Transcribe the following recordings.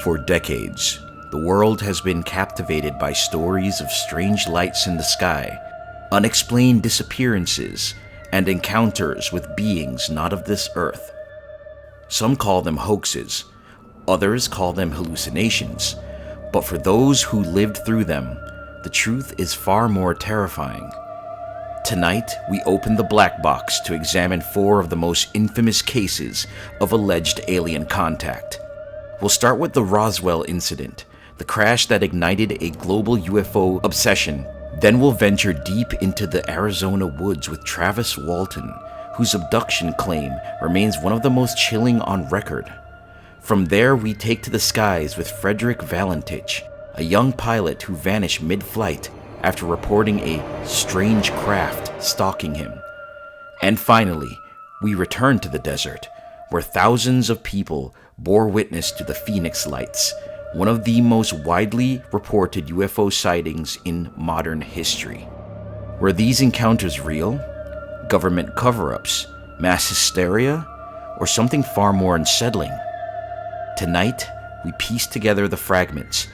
For decades, the world has been captivated by stories of strange lights in the sky, unexplained disappearances, and encounters with beings not of this earth. Some call them hoaxes, others call them hallucinations, but for those who lived through them, the truth is far more terrifying. Tonight, we open the black box to examine 4 of the most infamous cases of alleged alien contact. We'll start with the Roswell Incident, the crash that ignited a global UFO obsession. Then we'll venture deep into the Arizona woods with Travis Walton, whose abduction claim remains one of the most chilling on record. From there, we take to the skies with Frederich Valentich, a young pilot who vanished mid-flight after reporting a strange craft stalking him. And finally, we return to the desert, where thousands of people bore witness to the Phoenix Lights, one of the most widely reported UFO sightings in modern history. Were these encounters real? Government cover-ups? Mass hysteria? Or something far more unsettling? Tonight, we piece together the fragments,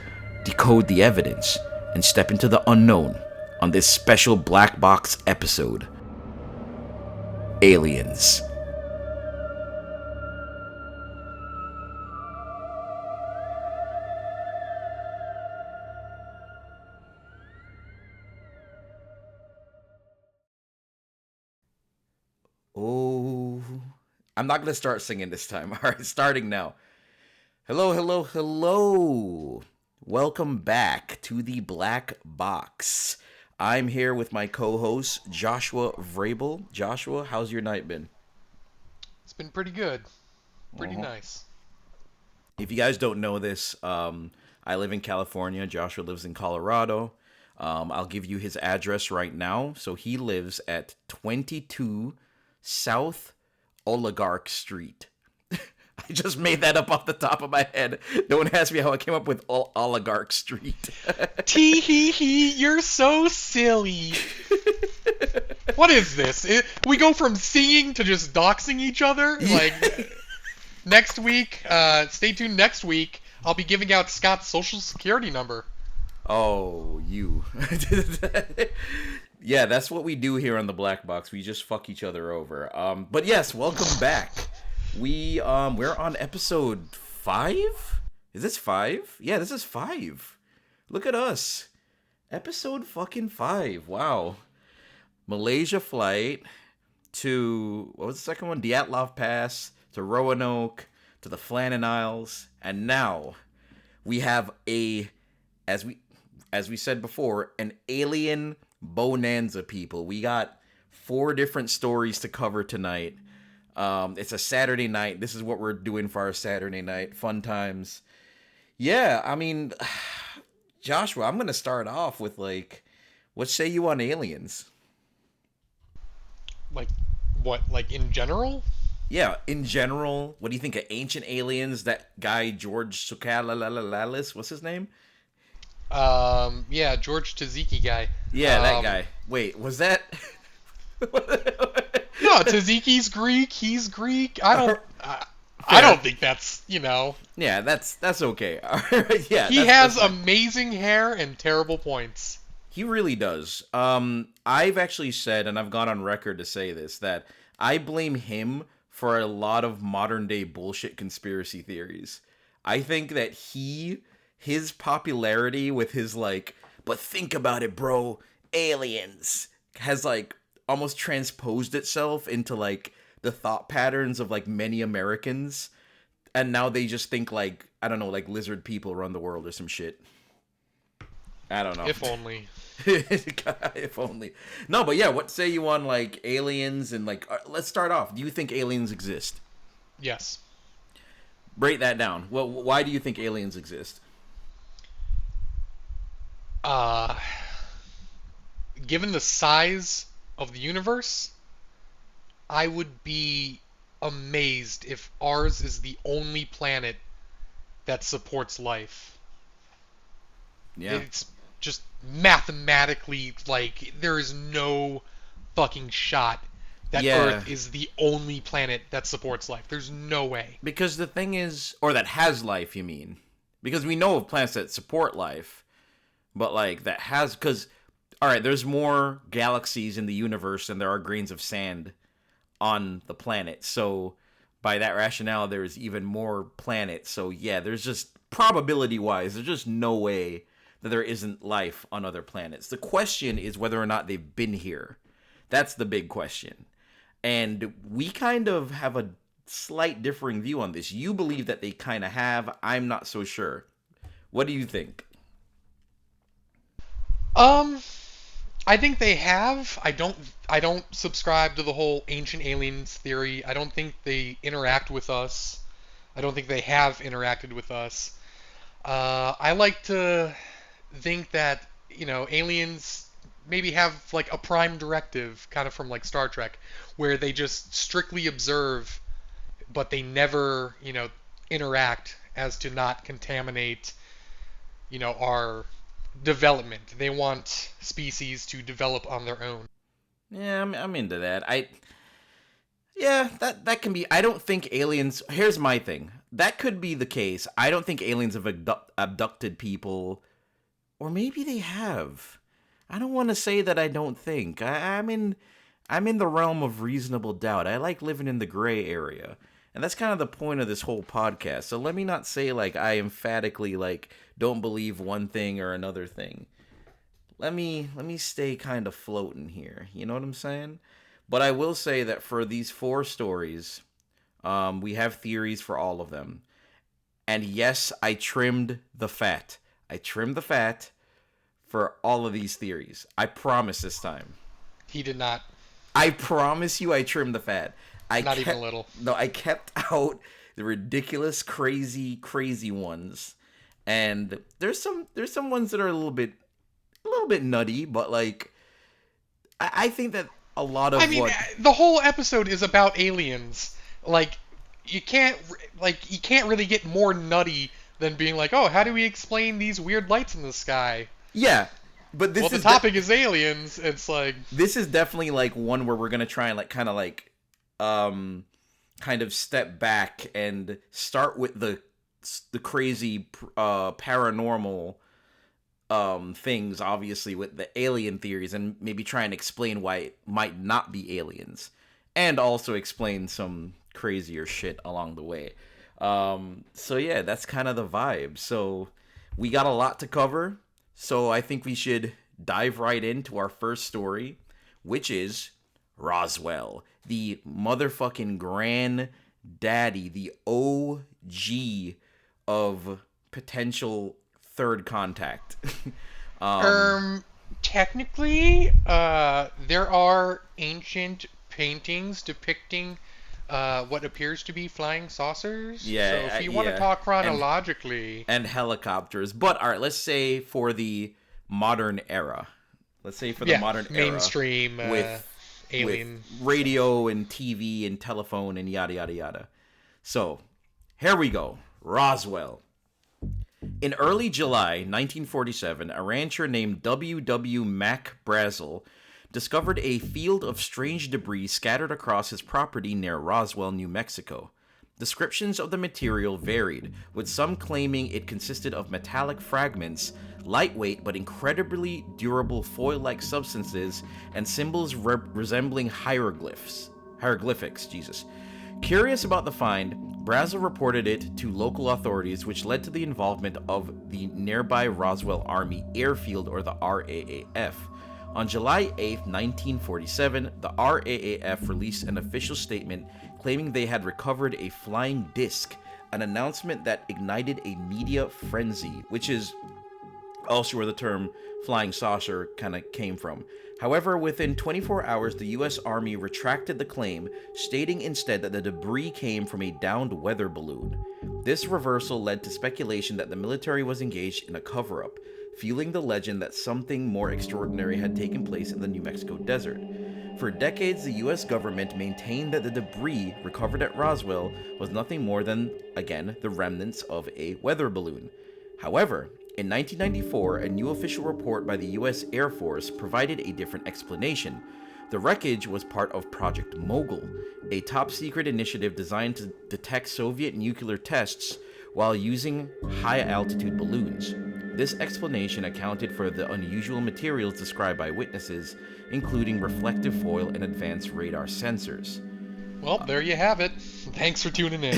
decode the evidence, and step into the unknown on this special Black Box episode. Aliens. Oh, I'm not going to start singing this time. All right, starting now. Hello, hello, hello. Welcome back to the Black Box. I'm here with my co-host, Joshua Vrabel. Joshua, how's your night been? It's been pretty good. Pretty nice. If you guys don't know this, I live in California. Joshua lives in Colorado. I'll give you his address right now. So he lives at 22 South Oligarch Street. I just made that up off the top of my head. Don't ask me how I came up with Oligarch Street. Tee hee hee, you're so silly. What is this? We go from singing to just doxing each other? Like, next week, stay tuned next week, I'll be giving out Scott's social security number. Oh, you. Yeah, that's what we do here on the Black Box. We just fuck each other over. But yes, welcome back. We're on episode 5? Is this 5? Yeah, this is 5. Look at us. Episode fucking 5. Wow. Malaysia flight to, what was the second one? Dyatlov Pass, to Roanoke, to the Flannan Isles, and now we have as we said before, an alien bonanza, people. We got 4 different stories to cover tonight. It's a Saturday night. This is what we're doing for our Saturday night. Fun times. Yeah, I mean, Joshua, I'm going to start off with, what say you on aliens? Like, what? Like, in general? Yeah, in general. What do you think of ancient aliens? That guy, George Tsoukalalalalis, what's his name? Yeah, George Taziki guy. Yeah, that guy. Wait, was that... No, Taziki's Greek. He's Greek. I don't think that's, Yeah, that's okay. All right, yeah. He has amazing hair and terrible points. He really does. I've actually said, and I've gone on record to say this, that I blame him for a lot of modern day bullshit conspiracy theories. I think that his popularity with his but think about it, bro, aliens, has almost transposed itself into the thought patterns of many Americans, and now they just think I don't know, lizard people run the world or some shit. I don't know. If only. If only. No, but yeah, what say you on aliens and let's start off. Do you think aliens exist? Yes. Break that down. Well, why do you think aliens exist? Given the size of the universe, I would be amazed if ours is the only planet that supports life. Yeah. It's just mathematically, there is no fucking shot that Earth is the only planet that supports life. There's no way. Because the thing is, or that has life, you mean? Because we know of planets that support life, but like that has, because, all right, there's more galaxies in the universe than there are grains of sand on the planet. So by that rationale, there's even more planets. So yeah, there's just probability wise, there's just no way that there isn't life on other planets. The question is whether or not they've been here. That's the big question. And we kind of have a slight differing view on this. You believe that they kind of have. I'm not so sure. What do you think? Um, I think they have. I don't subscribe to the whole ancient aliens theory. I don't think they interact with us. I don't think they have interacted with us. I like to think that, aliens maybe have like a prime directive, kind of from like Star Trek, where they just strictly observe, but they never, interact as to not contaminate, our development. They want species to develop on their own. Yeah, I'm into that. Yeah, that can be. I don't think aliens. Here's my thing. That could be the case. I don't think aliens have abducted people, or maybe they have. I don't want to say that I don't think. I'm in the realm of reasonable doubt. I like living in the gray area. And that's kind of the point of this whole podcast. So let me not say like I emphatically like don't believe one thing or another thing. Let me stay kind of floating here. You know what I'm saying? But I will say that for these four stories, we have theories for all of them. And yes, I trimmed the fat. I trimmed the fat for all of these theories. I promise this time. He did not. I promise you I trimmed the fat. Not even a little. No, I kept out the ridiculous, crazy, crazy ones. And there's some ones that are a little bit nutty, but like I think that a lot of the whole episode is about aliens. Like you can't really get more nutty than being like, "Oh, how do we explain these weird lights in the sky?" yeah, but this the topic is aliens. It's like this is definitely like one where we're gonna try and like kind of step back and start with the crazy paranormal things, obviously with the alien theories, and maybe try and explain why it might not be aliens, and also explain some crazier shit along the way. So yeah, that's kind of the vibe. So we got a lot to cover, so I think we should dive right into our first story, which is Roswell, the motherfucking granddaddy, the OG of potential third contact. Technically, there are ancient paintings depicting what appears to be flying saucers. Yeah, So if you want to talk chronologically, and helicopters. But all right, let's say for the modern era. Let's say for the modern era, mainstream with alien radio and TV and telephone and yada yada yada. So here we go. Roswell. In early July 1947, a rancher named W. W. Mac Brazel discovered a field of strange debris scattered across his property near Roswell, New Mexico. Descriptions of the material varied, with some claiming it consisted of metallic fragments, lightweight but incredibly durable foil-like substances, and symbols resembling hieroglyphics. Curious about the find, Brazel reported it to local authorities, which led to the involvement of the nearby Roswell Army Airfield, or the RAAF. On July 8, 1947, the RAAF released an official statement claiming they had recovered a flying disc, an announcement that ignited a media frenzy, which is also where the term flying saucer kind of came from. However, within 24 hours, the U.S. Army retracted the claim, stating instead that the debris came from a downed weather balloon. This reversal led to speculation that the military was engaged in a cover-up, fueling the legend that something more extraordinary had taken place in the New Mexico desert. For decades, the U.S. government maintained that the debris recovered at Roswell was nothing more than, again, the remnants of a weather balloon. However, in 1994, a new official report by the U.S. Air Force provided a different explanation. The wreckage was part of Project Mogul, a top-secret initiative designed to detect Soviet nuclear tests while using high-altitude balloons. This explanation accounted for the unusual materials described by witnesses, including reflective foil and advanced radar sensors. Well, there you have it. Thanks for tuning in.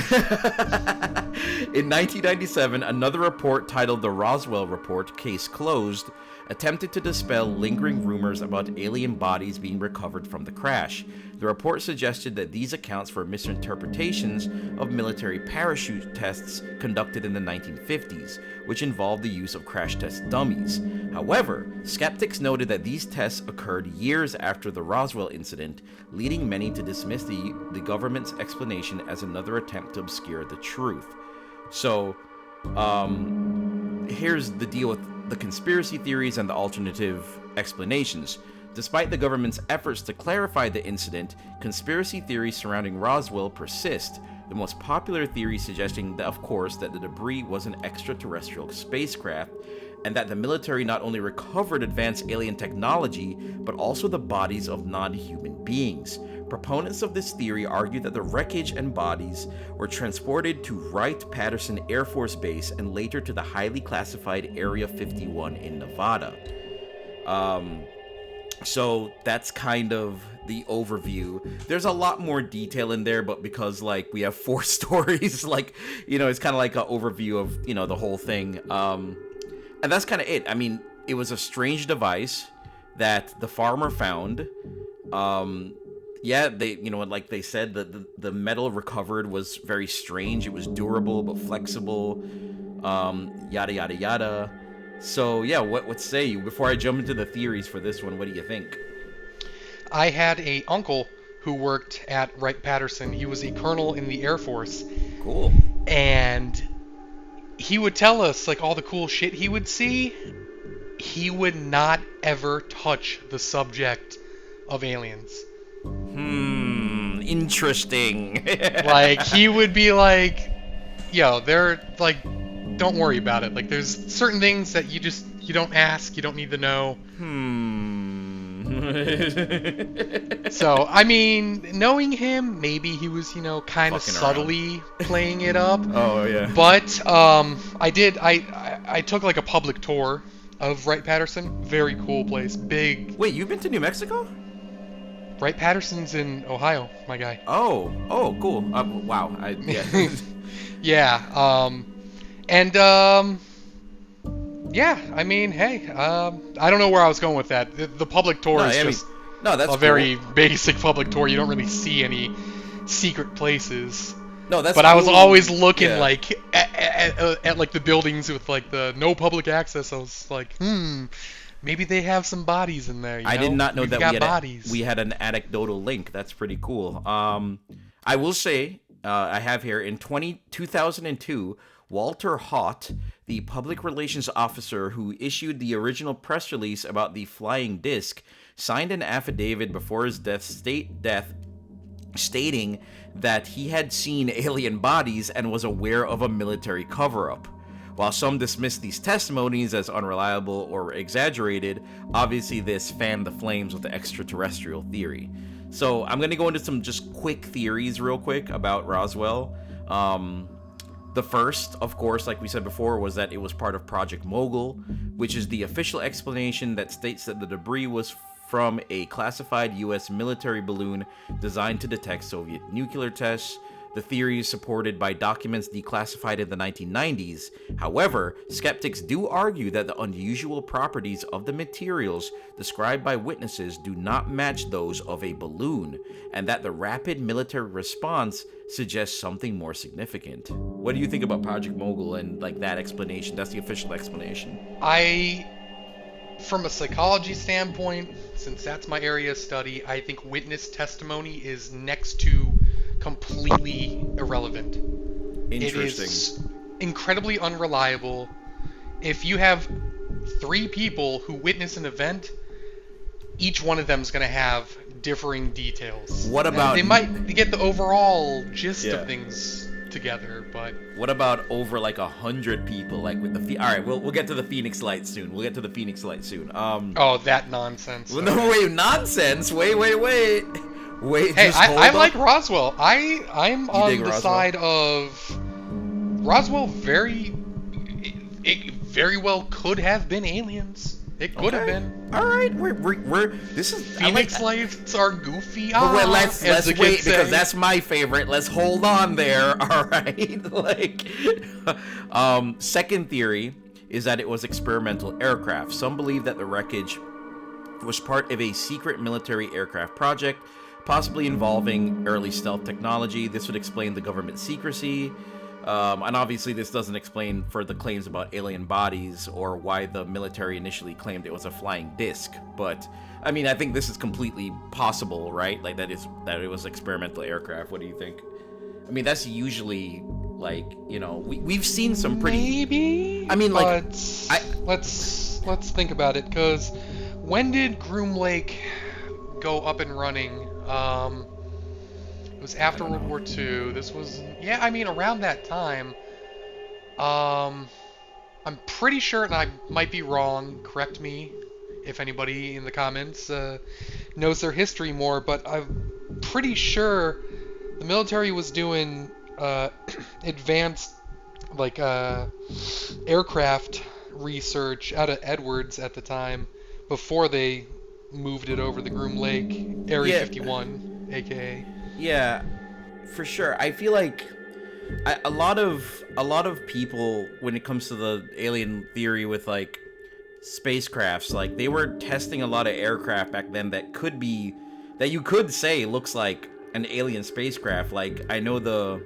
In 1997, another report titled the Roswell Report, Case Closed, attempted to dispel lingering rumors about alien bodies being recovered from the crash. The report suggested that these accounts for misinterpretations of military parachute tests conducted in the 1950s, which involved the use of crash test dummies. However, skeptics noted that these tests occurred years after the Roswell incident, leading many to dismiss the government's explanation as another attempt to obscure the truth. So, here's the deal with the conspiracy theories and the alternative explanations. Despite the government's efforts to clarify the incident, conspiracy theories surrounding Roswell persist, the most popular theory suggesting that, of course, that the debris was an extraterrestrial spacecraft, and that the military not only recovered advanced alien technology, but also the bodies of non-human beings. Proponents of this theory argue that the wreckage and bodies were transported to Wright-Patterson Air Force Base and later to the highly classified Area 51 in Nevada. So that's kind of the overview. There's a lot more detail in there, but because like we have 4 stories, like, you know, it's kind of like an overview of, you know, the whole thing. And that's kind of it. I mean, it was a strange device that the farmer found. Yeah, they, you know, like they said, the metal recovered was very strange. It was durable but flexible. Yada yada yada. So yeah, what say you? Before I jump into the theories for this one, what do you think? I had a uncle who worked at Wright-Patterson. He was a colonel in the Air Force. Cool. And he would tell us like all the cool shit he would see. He would not ever touch the subject of aliens. Interesting. Like, he would be like, yo, they're like, don't worry about it. Like, there's certain things that you don't ask, you don't need to know. So, I mean, knowing him, maybe he was, you know, kind of subtly playing it up. Oh, yeah. But, I took like a public tour of Wright-Patterson. Very cool place. Big. Wait, you've been to New Mexico? Wright-Patterson's in Ohio, my guy. Oh, cool. Wow. Yeah. Yeah. Yeah, I mean, hey, I don't know where I was going with that. The public tour is just that's a very basic public tour. You don't really see any secret places. No, that's. But cool. I was always looking like at like the buildings with like the no public access. I was like, maybe they have some bodies in there. You know? I did not know that we had an anecdotal link. That's pretty cool. I will say, I have here in 2002, Walter Haut, the public relations officer who issued the original press release about the flying disc, signed an affidavit before his death stating that he had seen alien bodies and was aware of a military cover-up. While some dismissed these testimonies as unreliable or exaggerated, obviously this fanned the flames of the extraterrestrial theory. So I'm going to go into some just quick theories real quick about Roswell. The first, of course, like we said before, was that it was part of Project Mogul, which is the official explanation that states that the debris was from a classified U.S. military balloon designed to detect Soviet nuclear tests. The theory is supported by documents declassified in the 1990s. However, skeptics do argue that the unusual properties of the materials described by witnesses do not match those of a balloon, and that the rapid military response suggests something more significant. What do you think about Project Mogul and like that explanation? That's the official explanation. From a psychology standpoint, since that's my area of study, I think witness testimony is next to completely irrelevant. Interesting. It is incredibly unreliable. If you have 3 people who witness an event, each one of them is going to have differing details. What about... They might get the overall gist of things together, but... What about over like 100 people, like with the... Alright, we'll get to the Phoenix Lights soon. Oh, that nonsense. Well, no, wait, nonsense? Wait. Wait, hey, I like Roswell. I'm on the Roswell? side of Roswell it very well could have been aliens. It could have been. All right, we're this is Phoenix Lights are goofy. But wait, let's wait say. because that's my favorite. Let's hold on there. All right, like, second theory is that it was experimental aircraft. Some believe that the wreckage was part of a secret military aircraft project, possibly involving early stealth technology. This would explain the government secrecy. And obviously this doesn't explain for the claims about alien bodies or why the military initially claimed it was a flying disc. But, I mean, I think this is completely possible, right? Like, that it was experimental aircraft. What do you think? I mean, that's usually, like, you know, we've seen some pretty... Maybe? I mean, like... Let's think about it, because when did Groom Lake go up and running? It was after World War II. This was, yeah, I mean, around that time. I'm pretty sure, and I might be wrong, correct me if anybody in the comments knows their history more, but I'm pretty sure the military was doing advanced, like, aircraft research out of Edwards at the time before they moved it over the Groom Lake, Area 51, aka. Yeah, for sure. I feel like a lot of people, when it comes to the alien theory with like spacecrafts, like they were testing a lot of aircraft back then that you could say looks like an alien spacecraft. Like I know the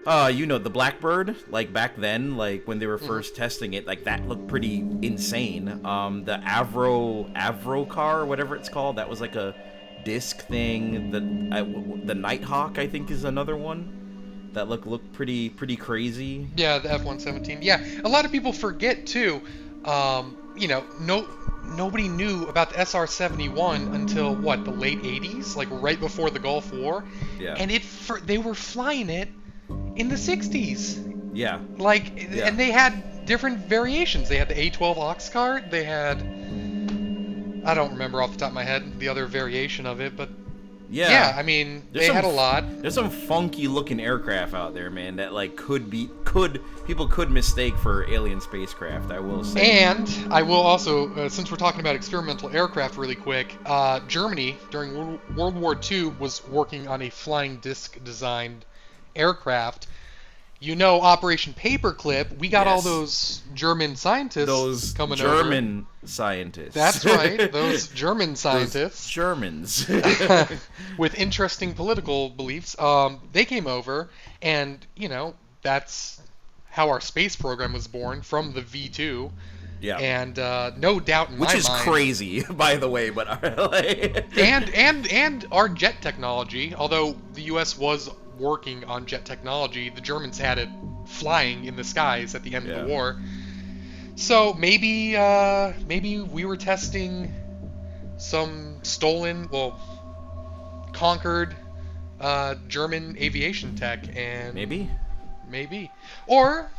Blackbird, like back then, like when they were first testing it, like that looked pretty insane. The Avro car, whatever it's called, that was like a disc thing. The Nighthawk, I think, is another one that looked pretty crazy. Yeah, the F-117. Yeah, a lot of people forget too. Nobody knew about the SR-71 until what, the late 80s, like right before the Gulf War. Yeah. And they were flying it in the 60s. Yeah. And they had different variations. They had the A-12 Oxcart. They had, I don't remember off the top of my head the other variation of it, but yeah, I mean, they had a lot. There's some funky looking aircraft out there, man, that like people could mistake for alien spacecraft, I will say. And I will also, since we're talking about experimental aircraft really quick, Germany during World War II was working on a flying disc designed aircraft. You know, Operation Paperclip, we got all those German scientists coming over. Those German scientists. That's right, those German scientists. Those Germans. With interesting political beliefs. They came over, and, you know, that's how our space program was born, from the V2. Yeah. And no doubt in my mind... Which is crazy, by the way, but... and our jet technology, although the U.S. was working on jet technology, the Germans had it flying in the skies at the end of the war. So maybe we were testing some conquered German aviation tech, and maybe, or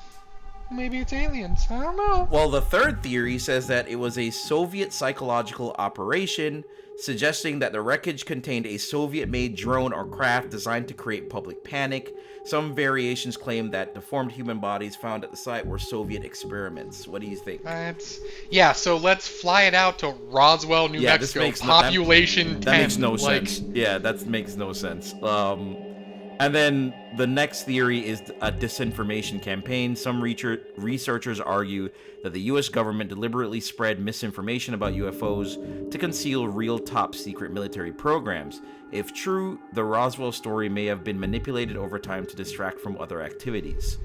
maybe it's aliens. I don't know. Well, the third theory says that it was a Soviet psychological operation, suggesting that the wreckage contained a Soviet-made drone or craft designed to create public panic. Some variations claim that deformed human bodies found at the site were Soviet experiments. What do you think? So let's fly it out to Roswell, New Mexico. Population 10. That makes no sense. Yeah, that makes no sense. And then the next theory is a disinformation campaign. Some researchers argue that the U.S. government deliberately spread misinformation about UFOs to conceal real top-secret military programs. If true, the Roswell story may have been manipulated over time to distract from other activities.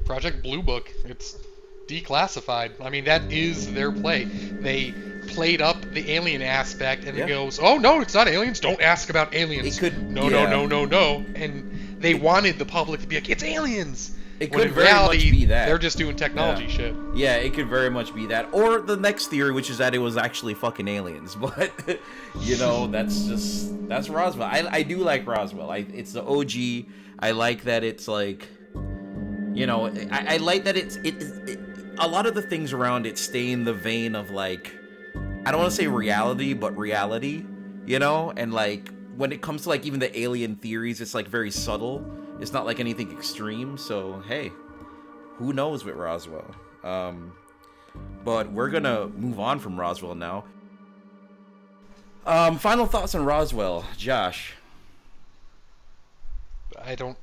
Project Blue Book. It's declassified. I mean, that is their play. They played up the alien aspect, and it goes, oh, no, it's not aliens. Don't ask about aliens. No. And they wanted the public to be like, it's aliens. It could very much be that. They're just doing technology shit. Yeah, it could very much be that. Or the next theory, which is that it was actually fucking aliens. But, you know, that's Roswell. I do like Roswell. It's the OG. I like that it's like, you know, I like that it's a lot of the things around it stay in the vein of, like, I don't want to say reality, but reality, you know? And, like, when it comes to, like, even the alien theories, it's, like, very subtle. It's not, like, anything extreme. So, hey, who knows with Roswell? But we're gonna move on from Roswell now. Final thoughts on Roswell, Josh. I don't.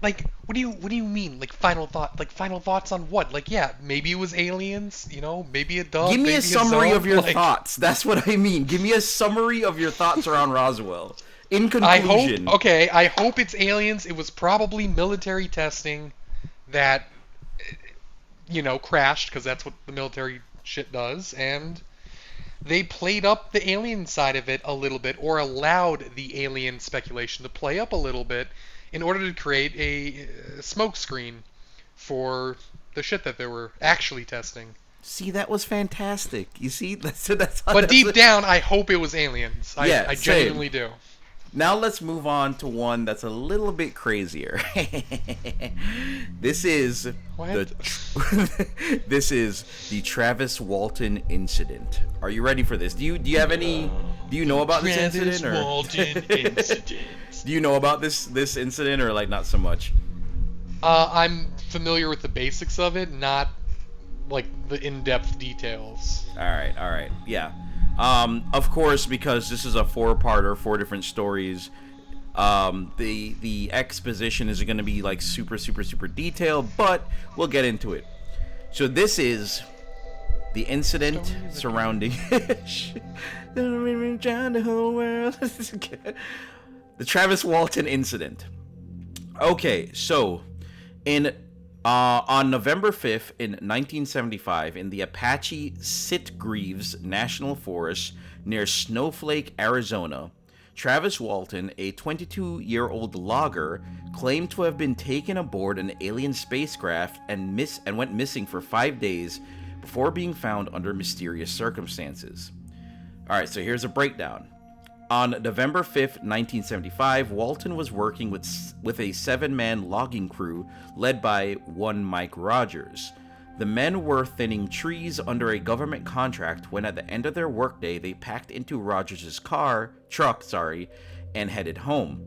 Like, what do you mean? Like final thoughts on what? Like, yeah, maybe it was aliens. Maybe a dove. Give me maybe a summary dove, of your like, thoughts. That's what I mean. Give me a summary of your thoughts around Roswell. In I conclusion. hope it's aliens. It was probably military testing that crashed, because that's what the military shit does, and they played up the alien side of it a little bit, or allowed the alien speculation to play up a little bit in order to create a smokescreen for the shit that they were actually testing. See, that was fantastic. You see, that's But deep down, I hope it was aliens. I genuinely do. Now let's move on to one that's a little bit crazier. This is this is the Travis Walton Incident. Are you ready for this? Do you know about this incident? Travis Walton Incident. Do you know about this incident, or like not so much? I'm familiar with the basics of it, not like the in-depth details. All right, yeah. Of course, because this is a 4-parter, 4 different stories. The exposition is going to be like super detailed, but we'll get into it. So this is the incident surrounding the whole world. The Travis Walton Incident. Okay, so on November 5th in 1975, in the Apache Sitgreaves National Forest near Snowflake, Arizona, Travis Walton, a 22-year-old logger, claimed to have been taken aboard an alien spacecraft and went missing for 5 days before being found under mysterious circumstances. Alright, so here's a breakdown. On November 5th, 1975, Walton was working with a 7-man logging crew led by one Mike Rogers. The men were thinning trees under a government contract when at the end of their workday they packed into Rogers' truck, and headed home.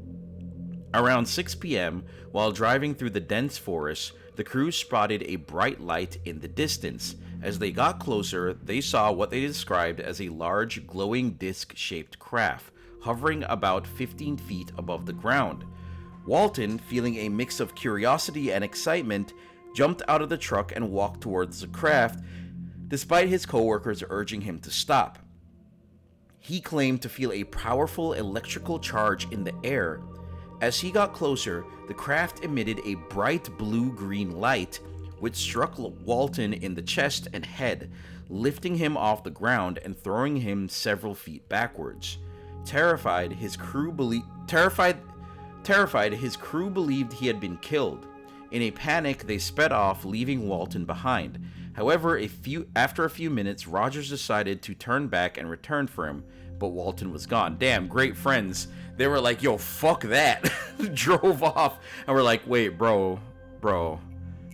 Around 6 p.m., while driving through the dense forest, the crew spotted a bright light in the distance. As they got closer, they saw what they described as a large, glowing disc-shaped craft, hovering about 15 feet above the ground. Walton, feeling a mix of curiosity and excitement, jumped out of the truck and walked towards the craft, despite his coworkers urging him to stop. He claimed to feel a powerful electrical charge in the air. As he got closer, the craft emitted a bright blue-green light, which struck Walton in the chest and head, lifting him off the ground and throwing him several feet backwards. Terrified, his crew believed he had been killed. In a panic, they sped off, leaving Walton behind. However, after a few minutes, Rogers decided to turn back and return for him, but Walton was gone. Damn, great friends. They were like, yo, fuck that. Drove off, and we're like, wait, bro,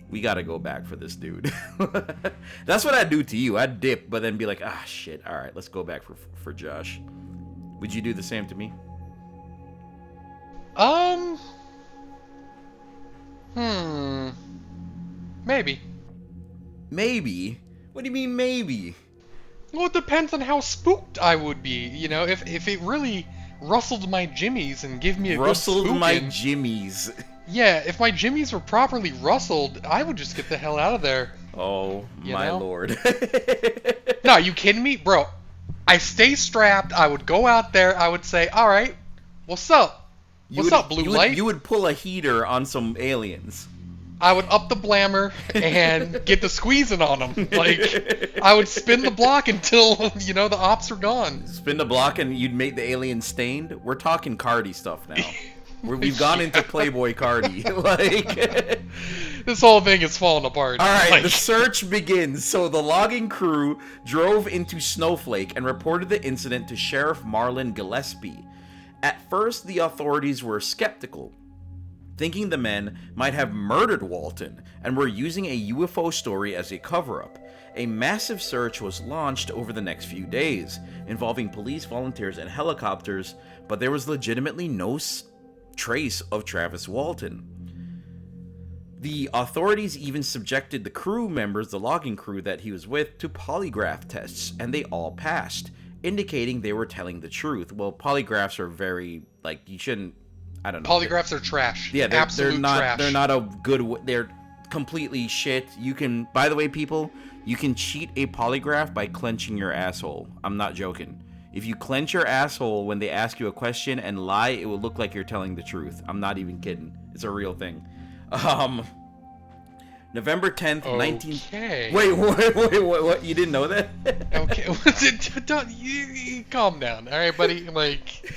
we gotta go back for this dude. That's what I'd do to you. I'd dip, but then be like, shit, all right, let's go back for Josh. Would you do the same to me? Maybe. Maybe? What do you mean maybe? Well, it depends on how spooked I would be. If it really rustled my jimmies and gave me a rustled good spookin', my jimmies. Yeah, if my jimmies were properly rustled, I would just get the hell out of there. Oh, my lord. No, you kidding me? Bro, I stay strapped. I would go out there. I would say, all right, what's up? What's up, blue light? You would pull a heater on some aliens. I would up the blammer and get the squeezing on them. Like, I would spin the block until, the ops are gone. Spin the block and you'd make the alien stained? We're talking Cardi stuff now. We've gone into Playboy Cardi. This whole thing is falling apart. Alright, the search begins. So the logging crew drove into Snowflake and reported the incident to Sheriff Marlon Gillespie. At first, the authorities were skeptical, thinking the men might have murdered Walton and were using a UFO story as a cover-up. A massive search was launched over the next few days, involving police, volunteers, and helicopters, but there was legitimately no trace of Travis Walton. The authorities even subjected the crew members, the logging crew that he was with, to polygraph tests, and they all passed, indicating they were telling the truth. Well, polygraphs are very, like, you shouldn't, I don't know. Polygraphs are trash. Yeah, Absolute trash. They're not a good, they're completely shit. You can, by the way, people, you can cheat a polygraph by clenching your asshole. I'm not joking. If you clench your asshole when they ask you a question and lie, it will look like you're telling the truth. I'm not even kidding. It's a real thing. November 10th, Okay. Wait, what? You didn't know that? Okay, you calm down, all right, buddy? Like,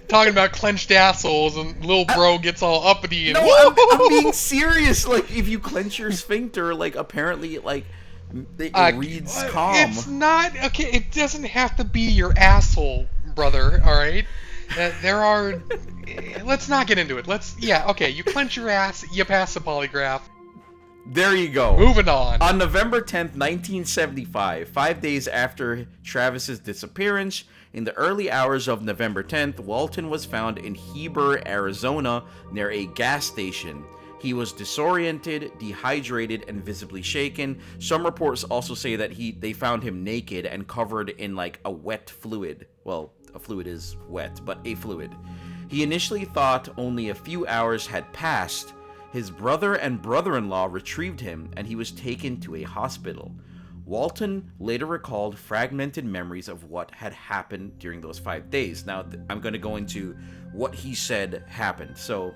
talking about clenched assholes and little bro gets all uppity and... No, I'm being serious. Like, if you clench your sphincter, like, apparently, like, it reads calm. It's not... Okay, it doesn't have to be your asshole, brother, all right? There are... Let's not get into it. Yeah, okay, you clench your ass, you pass the polygraph. There you go. Moving on. On November 10th, 1975, 5 days after Travis's disappearance, in the early hours of November 10th, Walton was found in Heber, Arizona, near a gas station. He was disoriented, dehydrated, and visibly shaken. Some reports also say that they found him naked and covered in like a wet fluid. Well, a fluid is wet, but a fluid. He initially thought only a few hours had passed. His brother and brother-in-law retrieved him, and he was taken to a hospital. Walton later recalled fragmented memories of what had happened during those 5 days. Now, I'm going to go into what he said happened. So,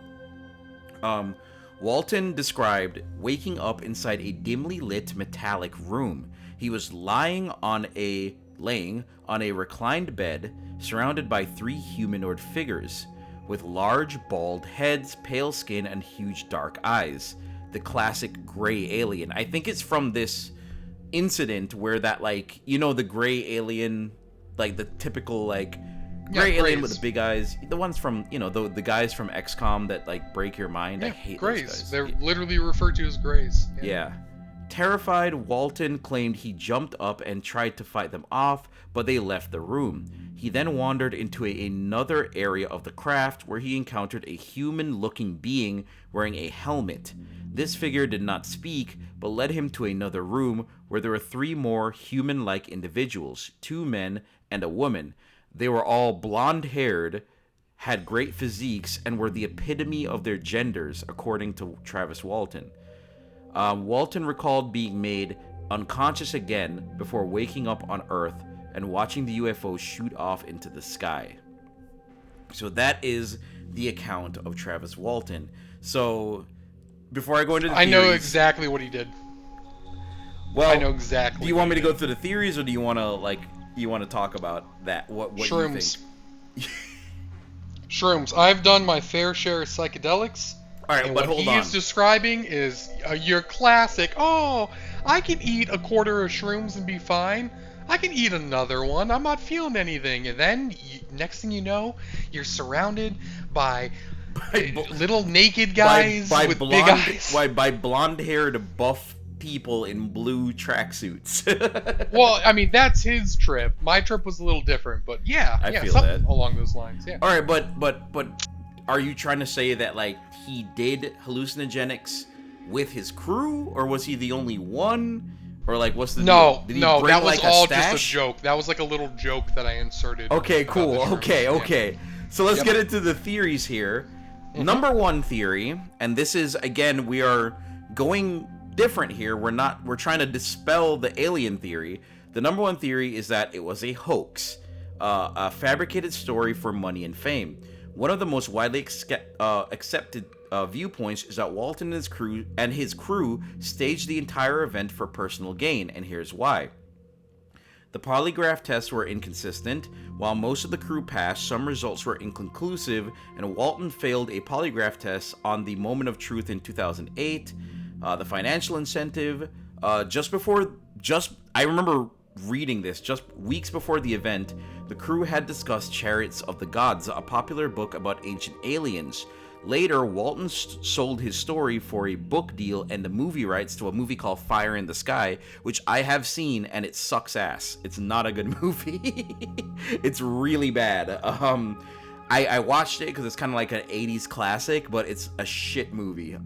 Walton described waking up inside a dimly lit metallic room. He was laying on a reclined bed, surrounded by 3 humanoid figures with large, bald heads, pale skin, and huge dark eyes. The classic gray alien. I think it's from this incident where that, like, you know, the gray alien, like the typical, like, gray alien with the big eyes. The ones from, you know, the guys from XCOM that, like, break your mind. Yeah, I hate grays. those guys. They're literally referred to as grays. Yeah. Terrified, Walton claimed he jumped up and tried to fight them off, but they left the room. He then wandered into another area of the craft where he encountered a human-looking being wearing a helmet. This figure did not speak, but led him to another room where there were 3 more human-like individuals, 2 men and a woman. They were all blonde-haired, had great physiques, and were the epitome of their genders, according to Travis Walton. Walton recalled being made unconscious again before waking up on Earth and watching the UFO shoot off into the sky. So that is the account of Travis Walton. So before I go into the theories, I know exactly what he did. Well, I know exactly. Do you want me to go through the theories, or do you want to talk about that? What Shrooms. You think? Shrooms. I've done my fair share of psychedelics. All right, and but what hold on. he is describing is your classic, oh, I can eat a quarter of shrooms and be fine. I can eat another one. I'm not feeling anything. And then, next thing you know, you're surrounded by little naked guys with big eyes. By blonde-haired, buff people in blue tracksuits. Well, I mean, that's his trip. My trip was a little different, but yeah, I feel something that. along those lines, yeah. All right, but are you trying to say that, like, he did hallucinogenics with his crew, or was he the only one? Or, like, what's the deal? Did he bring, that was like, all stash? just a joke. That was like a little joke that I inserted. Okay, cool. Okay. Yeah. So let's get into the theories here. Mm-hmm. Number 1 theory, and this is, again, we are going different here. We're trying to dispel the alien theory. The number 1 theory is that it was a hoax, a fabricated story for money and fame. One of the most widely accepted viewpoints is that Walton and his crew staged the entire event for personal gain, and here's why. The polygraph tests were inconsistent. While most of the crew passed, some results were inconclusive, and Walton failed a polygraph test on the moment of truth in 2008. The financial incentive, I remember reading this, just weeks before the event, the crew had discussed Chariots of the Gods, a popular book about ancient aliens. Later, Walton sold his story for a book deal and the movie rights to a movie called Fire in the Sky, which I have seen, and it sucks ass. It's not a good movie. It's really bad. I watched it because it's kind of like an 80s classic, but it's a shit movie.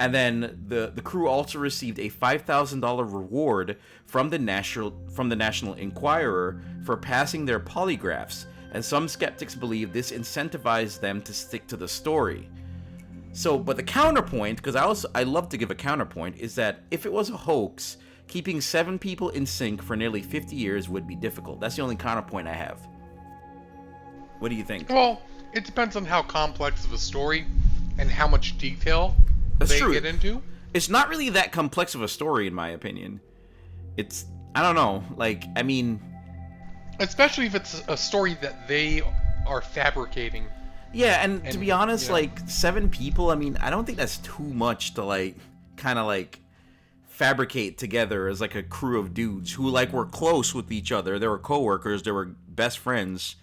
And then the crew also received a $5,000 reward from the National Enquirer for passing their polygraphs, and some skeptics believe this incentivized them to stick to the story. So, but the counterpoint, because I love to give a counterpoint, is that if it was a hoax, keeping 7 people in sync for nearly 50 years would be difficult. That's the only counterpoint I have. What do you think? Well, it depends on how complex of a story and how much detail That's they true. get into. It's not really that complex of a story, in my opinion. It's, I don't know, like, I mean... Especially if it's a story that they are fabricating. Yeah, and to be honest, you know, like, 7 people, I mean, I don't think that's too much to, like, kind of, like, fabricate together as, like, a crew of dudes who, like, were close with each other. They were coworkers, they were best friends.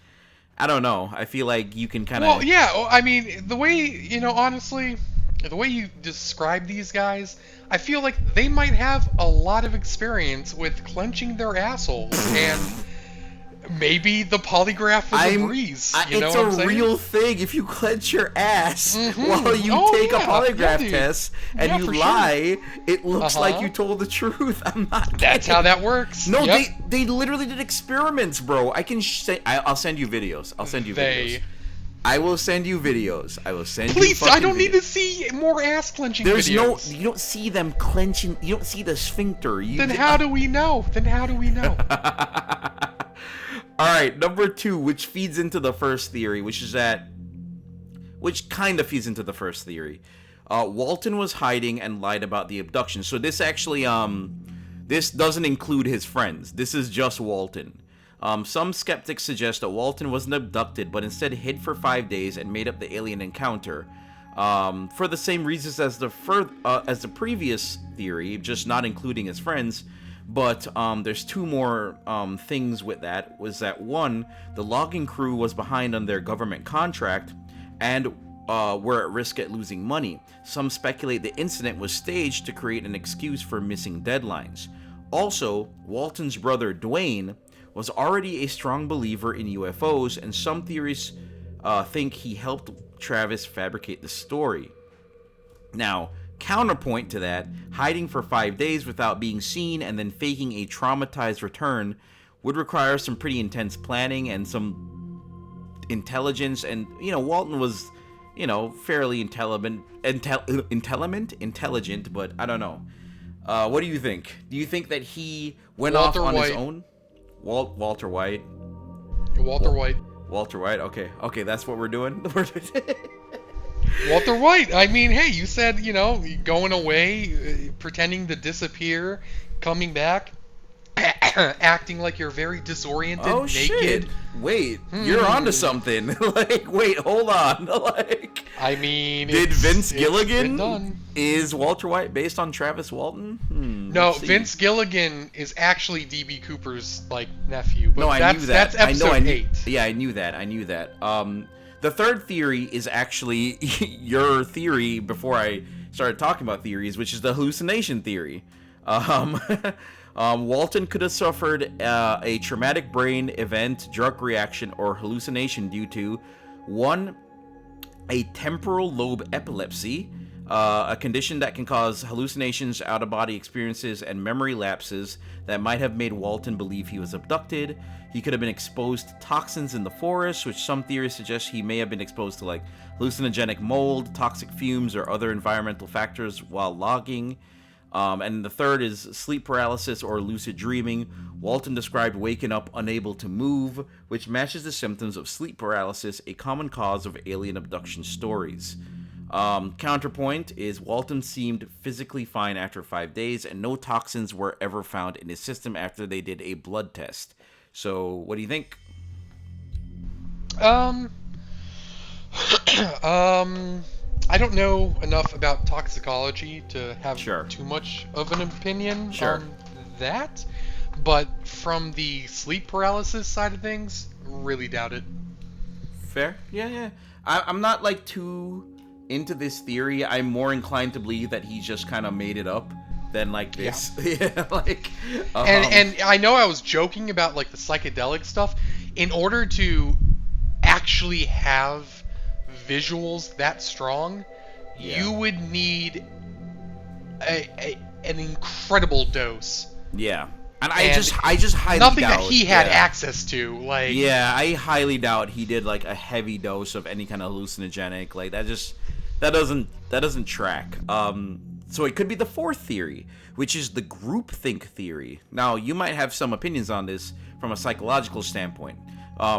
I don't know. I feel like you can kind of... Well, yeah, I mean, the way, you know, honestly, the way you describe these guys, I feel like they might have a lot of experience with clenching their assholes, and maybe the polygraph was a breeze. You know it's what I'm a saying? real thing. If you clench your ass while you Oh, take a yeah, polygraph dude. test and Yeah, you for sure. lie, it looks like Uh-huh. you told the truth. I'm not kidding. That's how that works. No, Yep. they literally did experiments, bro. I can say I'll send you videos. I'll send you videos. I will send you videos. I will send you Please, I fucking don't need videos. to see more ass clenching There's videos. you don't see them clenching. You don't see the sphincter. Then how do we know? All right, number 2, which feeds into the first theory, which kind of feeds into the first theory. Walton was hiding and lied about the abduction. So this actually, this doesn't include his friends. This is just Walton. Some skeptics suggest that Walton wasn't abducted, but instead hid for 5 days and made up the alien encounter. For the same reasons as the previous theory, just not including his friends. But there's 2 more things with that. Was that 1, the logging crew was behind on their government contract and were at risk at losing money. Some speculate the incident was staged to create an excuse for missing deadlines. Also, Walton's brother Dwayne was already a strong believer in UFOs, and some theories think he helped Travis fabricate the story. Now, counterpoint to that, hiding for 5 days without being seen and then faking a traumatized return would require some pretty intense planning and some intelligence. And, you know, Walton was, you know, fairly intelligent, but I don't know. What do you think? Do you think that he went Walter off on White. his own? Walter White. Walter White. Walter White. Okay, that's what we're doing. Walter White. I mean, hey, you said, you know, going away, pretending to disappear, coming back, acting like you're very disoriented, Oh naked. shit! Wait, you're onto something. Like, wait, hold on. Like, I mean, did Vince it's been Gilligan done. is Walter White based on Travis Walton? No, let's see. Vince Gilligan is actually DB Cooper's like nephew. But No, I knew that. That's episode I knew, 8. Yeah, I knew that. The third theory is actually your theory before I started talking about theories, which is the hallucination theory. Walton could have suffered a traumatic brain event, drug reaction, or hallucination due to 1, a temporal lobe epilepsy, a condition that can cause hallucinations, out-of-body experiences, and memory lapses that might have made Walton believe he was abducted. He could have been exposed to toxins in the forest, which some theories suggest he may have been exposed to, like, hallucinogenic mold, toxic fumes, or other environmental factors while logging. And the third is sleep paralysis or lucid dreaming. Walton described waking up unable to move, which matches the symptoms of sleep paralysis, a common cause of alien abduction stories. Counterpoint is Walton seemed physically fine after 5 days, and no toxins were ever found in his system after they did a blood test. So, what do you think? I don't know enough about toxicology to have Sure. too much of an opinion Sure. on that, but from the sleep paralysis side of things, really doubt it. Fair? Yeah. I'm not, like, too into this theory. I'm more inclined to believe that he just kind of made it up than, like, this. Yeah, like... And I know I was joking about, like, the psychedelic stuff. In order to actually have visuals that strong, Yeah. you would need an incredible dose. Yeah. And And I just highly nothing doubt. that he had yeah. access to. Like, Yeah, I highly doubt he did like a heavy dose of any kind of hallucinogenic. Like that doesn't track. So it could be the fourth theory, which is the groupthink theory. Now, you might have some opinions on this from a psychological standpoint.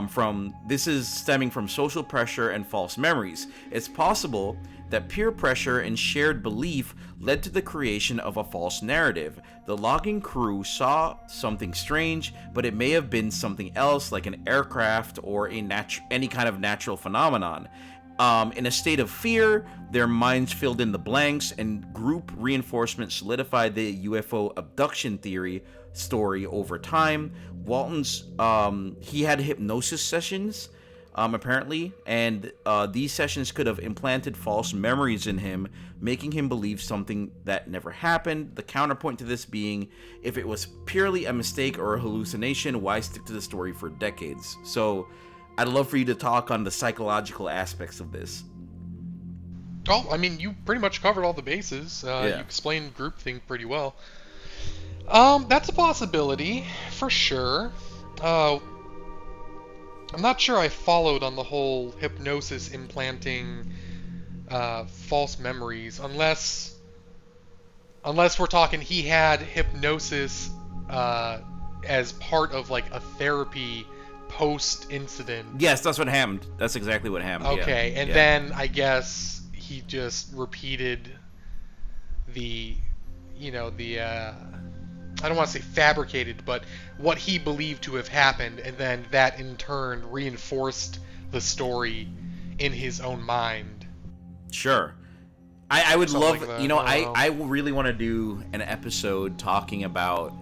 From this is stemming from social pressure and false memories. It's possible that peer pressure and shared belief led to the creation of a false narrative. The logging crew saw something strange, but it may have been something else, like an aircraft or any kind of natural phenomenon. In a state of fear, their minds filled in the blanks, and group reinforcement solidified the UFO abduction theory story over time. Walton's he had hypnosis sessions, apparently, and these sessions could have implanted false memories in him, making him believe something that never happened. The counterpoint to this being, if it was purely a mistake or a hallucination, why stick to the story for decades? So I'd love for you to talk on the psychological aspects of this. oh, I mean, you pretty much covered all the bases. You Yeah. explained groupthink pretty well. That's a possibility for sure. I'm not sure I followed on the whole hypnosis implanting false memories, unless we're talking he had hypnosis as part of like a therapy post incident. Yes, that's what happened. That's exactly what happened. Okay, yeah. and Yeah. then I guess he just repeated the, the I don't want to say fabricated, but what he believed to have happened, and then that in turn reinforced the story in his own mind. Sure. I would Something love, like that. you know, I don't know. I really want to do an episode talking about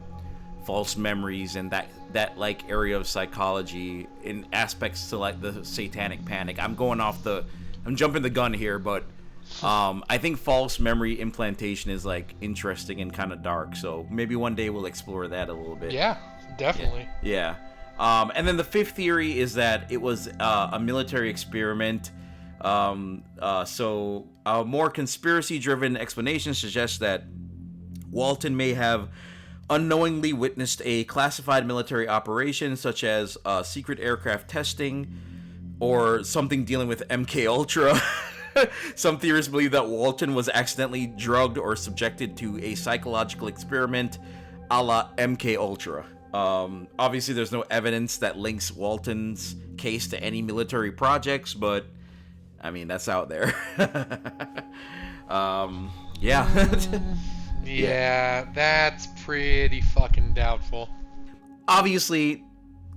false memories and that like area of psychology in aspects to like the satanic panic. I'm jumping the gun here, but I think false memory implantation is like interesting and kind of dark. So maybe one day we'll explore that a little bit. Yeah, definitely. Yeah. And then the fifth theory is that it was a military experiment. So a more conspiracy-driven explanation suggests that Walton may have unknowingly witnessed a classified military operation, such as secret aircraft testing or something dealing with MK Ultra. Some theorists believe that Walton was accidentally drugged or subjected to a psychological experiment a la MK Ultra. Obviously, there's no evidence that links Walton's case to any military projects, but I mean, that's out there. Yeah. Yeah, that's pretty fucking doubtful. Obviously,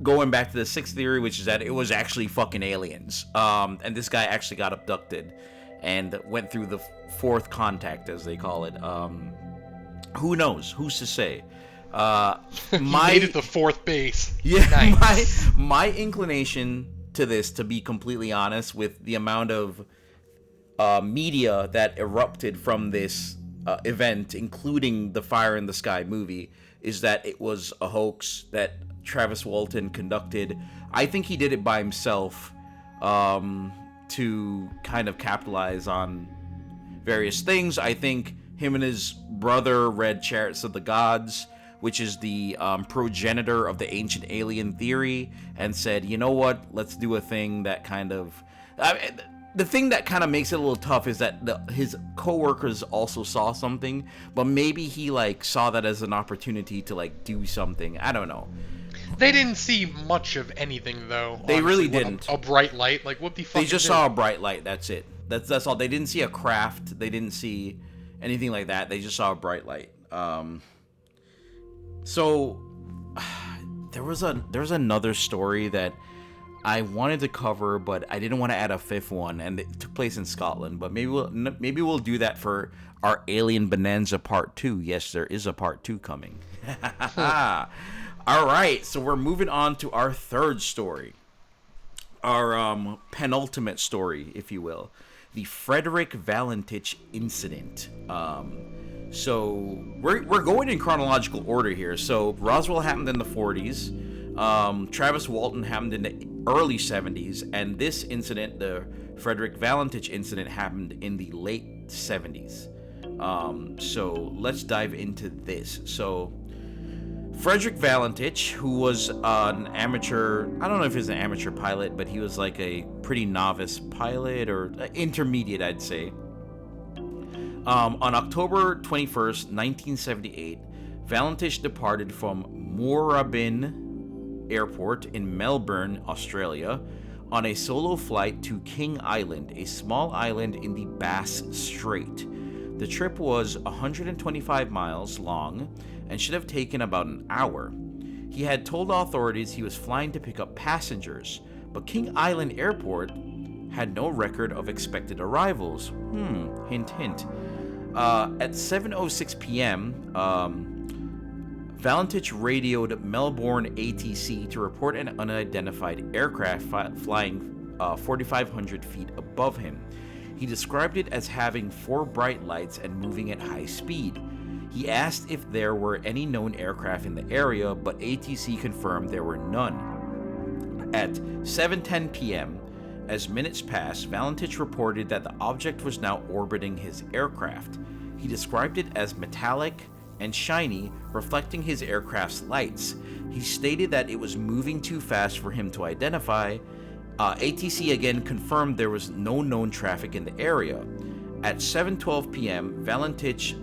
going back to the sixth theory, which is that it was actually fucking aliens. And this guy actually got abducted and went through the fourth contact, as they call it. Who knows? Who's to say? He made it the fourth base. Yeah, Nice. my inclination to this, to be completely honest, with the amount of media that erupted from this event, including the Fire in the Sky movie, is that it was a hoax that Travis Walton conducted. I think he did it by himself to kind of capitalize on various things. I think him and his brother read Chariots of the Gods, which is the progenitor of the ancient alien theory, and said, you know what, let's do a thing that kind of... the thing that kind of makes it a little tough is that his coworkers also saw something, but maybe he like saw that as an opportunity to like do something. I don't know. They didn't see much of anything, though. They honestly. really didn't. A bright light, like what the fuck? They just saw a bright light. That's it. That's all. They didn't see a craft. They didn't see anything like that. They just saw a bright light. So there was another story that I wanted to cover, but I didn't want to add a fifth one, and it took place in Scotland. But maybe we'll do that for our Alien Bonanza Part 2. Yes, there is a Part 2 coming. All right, so we're moving on to our third story, our penultimate story, if you will, the Frederich Valentich Incident. So we're going in chronological order here. So Roswell happened in the 40s. Travis Walton happened in the early 70s, and this incident, the Frederich Valentich incident, happened in the late 70s. So let's dive into this. So Frederich Valentich, who was an amateur, I don't know if he was an amateur pilot, but he was like a pretty novice pilot, or intermediate, I'd say. On October 21st, 1978, Valentich departed from Moorabbin Airport in Melbourne, Australia, on a solo flight to King Island, a small island in the Bass Strait. The trip was 125 miles long and should have taken about an hour. He had told authorities he was flying to pick up passengers, but King Island Airport had no record of expected arrivals. Hint, hint. At 7:06 p.m., Valentich radioed Melbourne ATC to report an unidentified aircraft flying 4,500 feet above him. He described it as having 4 bright lights and moving at high speed. He asked if there were any known aircraft in the area, but ATC confirmed there were none. At 7:10 p.m., as minutes passed, Valentich reported that the object was now orbiting his aircraft. He described it as metallic and shiny, reflecting his aircraft's lights. He stated that it was moving too fast for him to identify. ATC again confirmed there was no known traffic in the area. At 7:12 p.m., Valentich,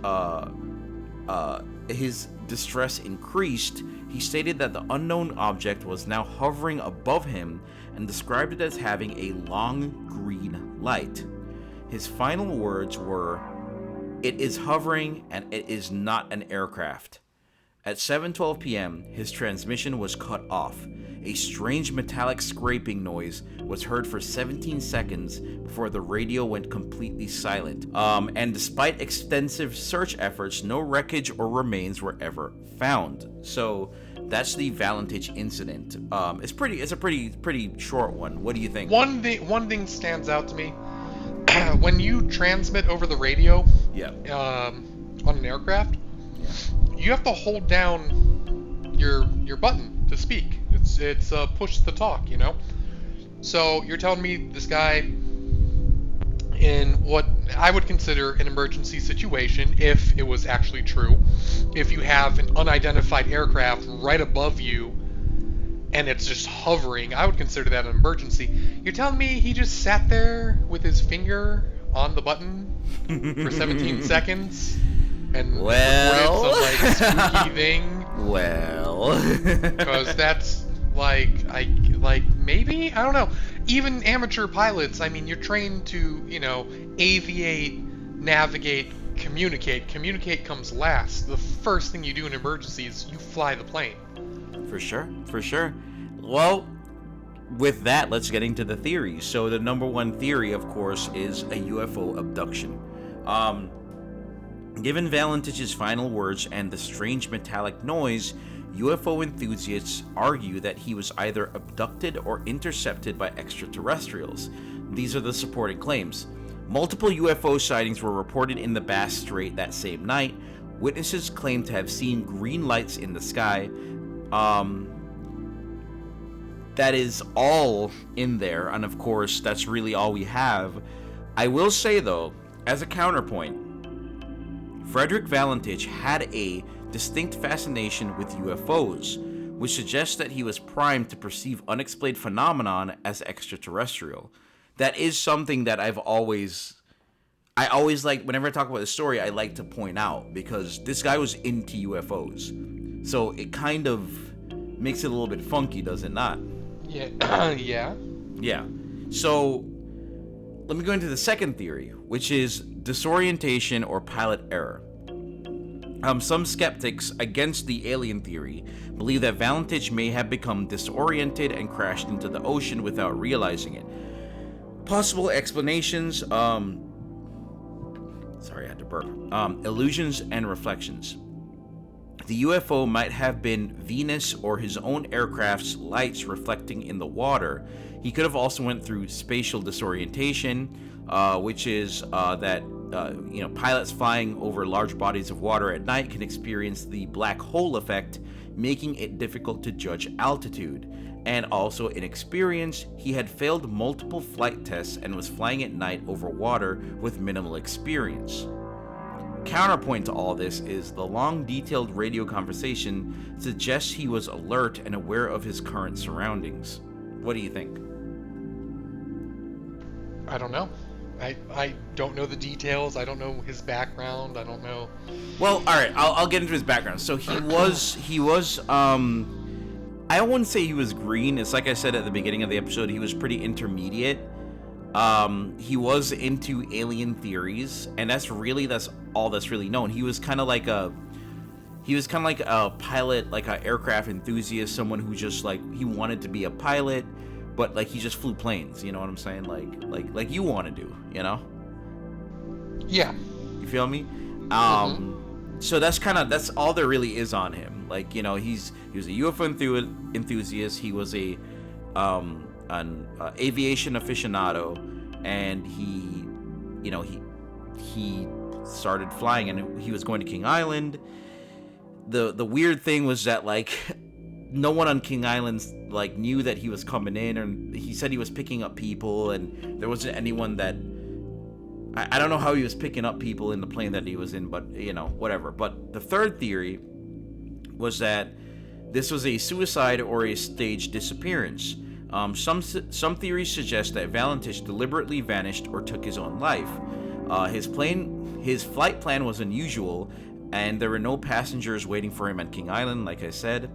his distress increased. He stated that the unknown object was now hovering above him and described it as having a long green light. His final words were, "It is hovering and it is not an aircraft." At 7:12 p.m., his transmission was cut off. A strange metallic scraping noise was heard for 17 seconds before the radio went completely silent. And despite extensive search efforts, no wreckage or remains were ever found. So that's the Valentich incident. It's a pretty short one. What do you think? One thing stands out to me. When you transmit over the radio, on an aircraft, you have to hold down your button to speak. It's push to talk, you know. So you're telling me this guy, in what I would consider an emergency situation, if it was actually true, if you have an unidentified aircraft right above you and it's just hovering, I would consider that an emergency. You're telling me he just sat there with his finger on the button for 17 seconds and recorded some like spooky thing? Well, because that's maybe, I don't know. Even amateur pilots, I mean, you're trained to, aviate, navigate, communicate. Communicate comes last. The first thing you do in an emergency is you fly the plane. For sure. Well, with that, let's get into the theories. So the number one theory, of course, is a UFO abduction. Given Valentich's final words and the strange metallic noise, UFO enthusiasts argue that he was either abducted or intercepted by extraterrestrials. These are the supporting claims. Multiple UFO sightings were reported in the Bass Strait that same night. Witnesses claim to have seen green lights in the sky. That is all in there, and of course, that's really all we have. I will say, though, as a counterpoint, Frederich Valentich had a distinct fascination with UFOs, which suggests that he was primed to perceive unexplained phenomenon as extraterrestrial. That is something that I always like, whenever I talk about this story, I like to point out, because this guy was into UFOs. So it kind of makes it a little bit funky, does it not? Yeah. Yeah. So let me go into the second theory, which is disorientation or pilot error. Some skeptics against the alien theory believe that Valentich may have become disoriented and crashed into the ocean without realizing it. Possible explanations, sorry, I had to burp. Illusions and reflections. The UFO might have been Venus or his own aircraft's lights reflecting in the water. He could have also went through spatial disorientation, which is that pilots flying over large bodies of water at night can experience the black hole effect, making it difficult to judge altitude. And also inexperience, he had failed multiple flight tests and was flying at night over water with minimal experience. Counterpoint to all this is the long, detailed radio conversation suggests he was alert and aware of his current surroundings. What do you think? I don't know. I don't know the details. I don't know his background. I don't know. Well, all right. I'll get into his background. So he was. I wouldn't say he was green. It's like I said at the beginning of the episode. He was pretty intermediate. He was into alien theories, and that's all that's really known. He was kind of like a pilot, like an aircraft enthusiast, someone who just like he wanted to be a pilot, but like he just flew planes. You know what I'm saying? Like you want to do, you know? Yeah. You feel me? So that's all there really is on him. Like, you know, he was a UFO enthusiast. He was an aviation aficionado, and he started flying, and he was going to King Island. The weird thing was that like no one on King Island like knew that he was coming in, and he said he was picking up people, and there wasn't anyone that I don't know how he was picking up people in the plane that he was in, but you know, whatever. But the third theory was that this was a suicide or a staged disappearance. Some theories suggest that Valentich deliberately vanished or took his own life. His flight plan was unusual, and there were no passengers waiting for him at King Island, like I said.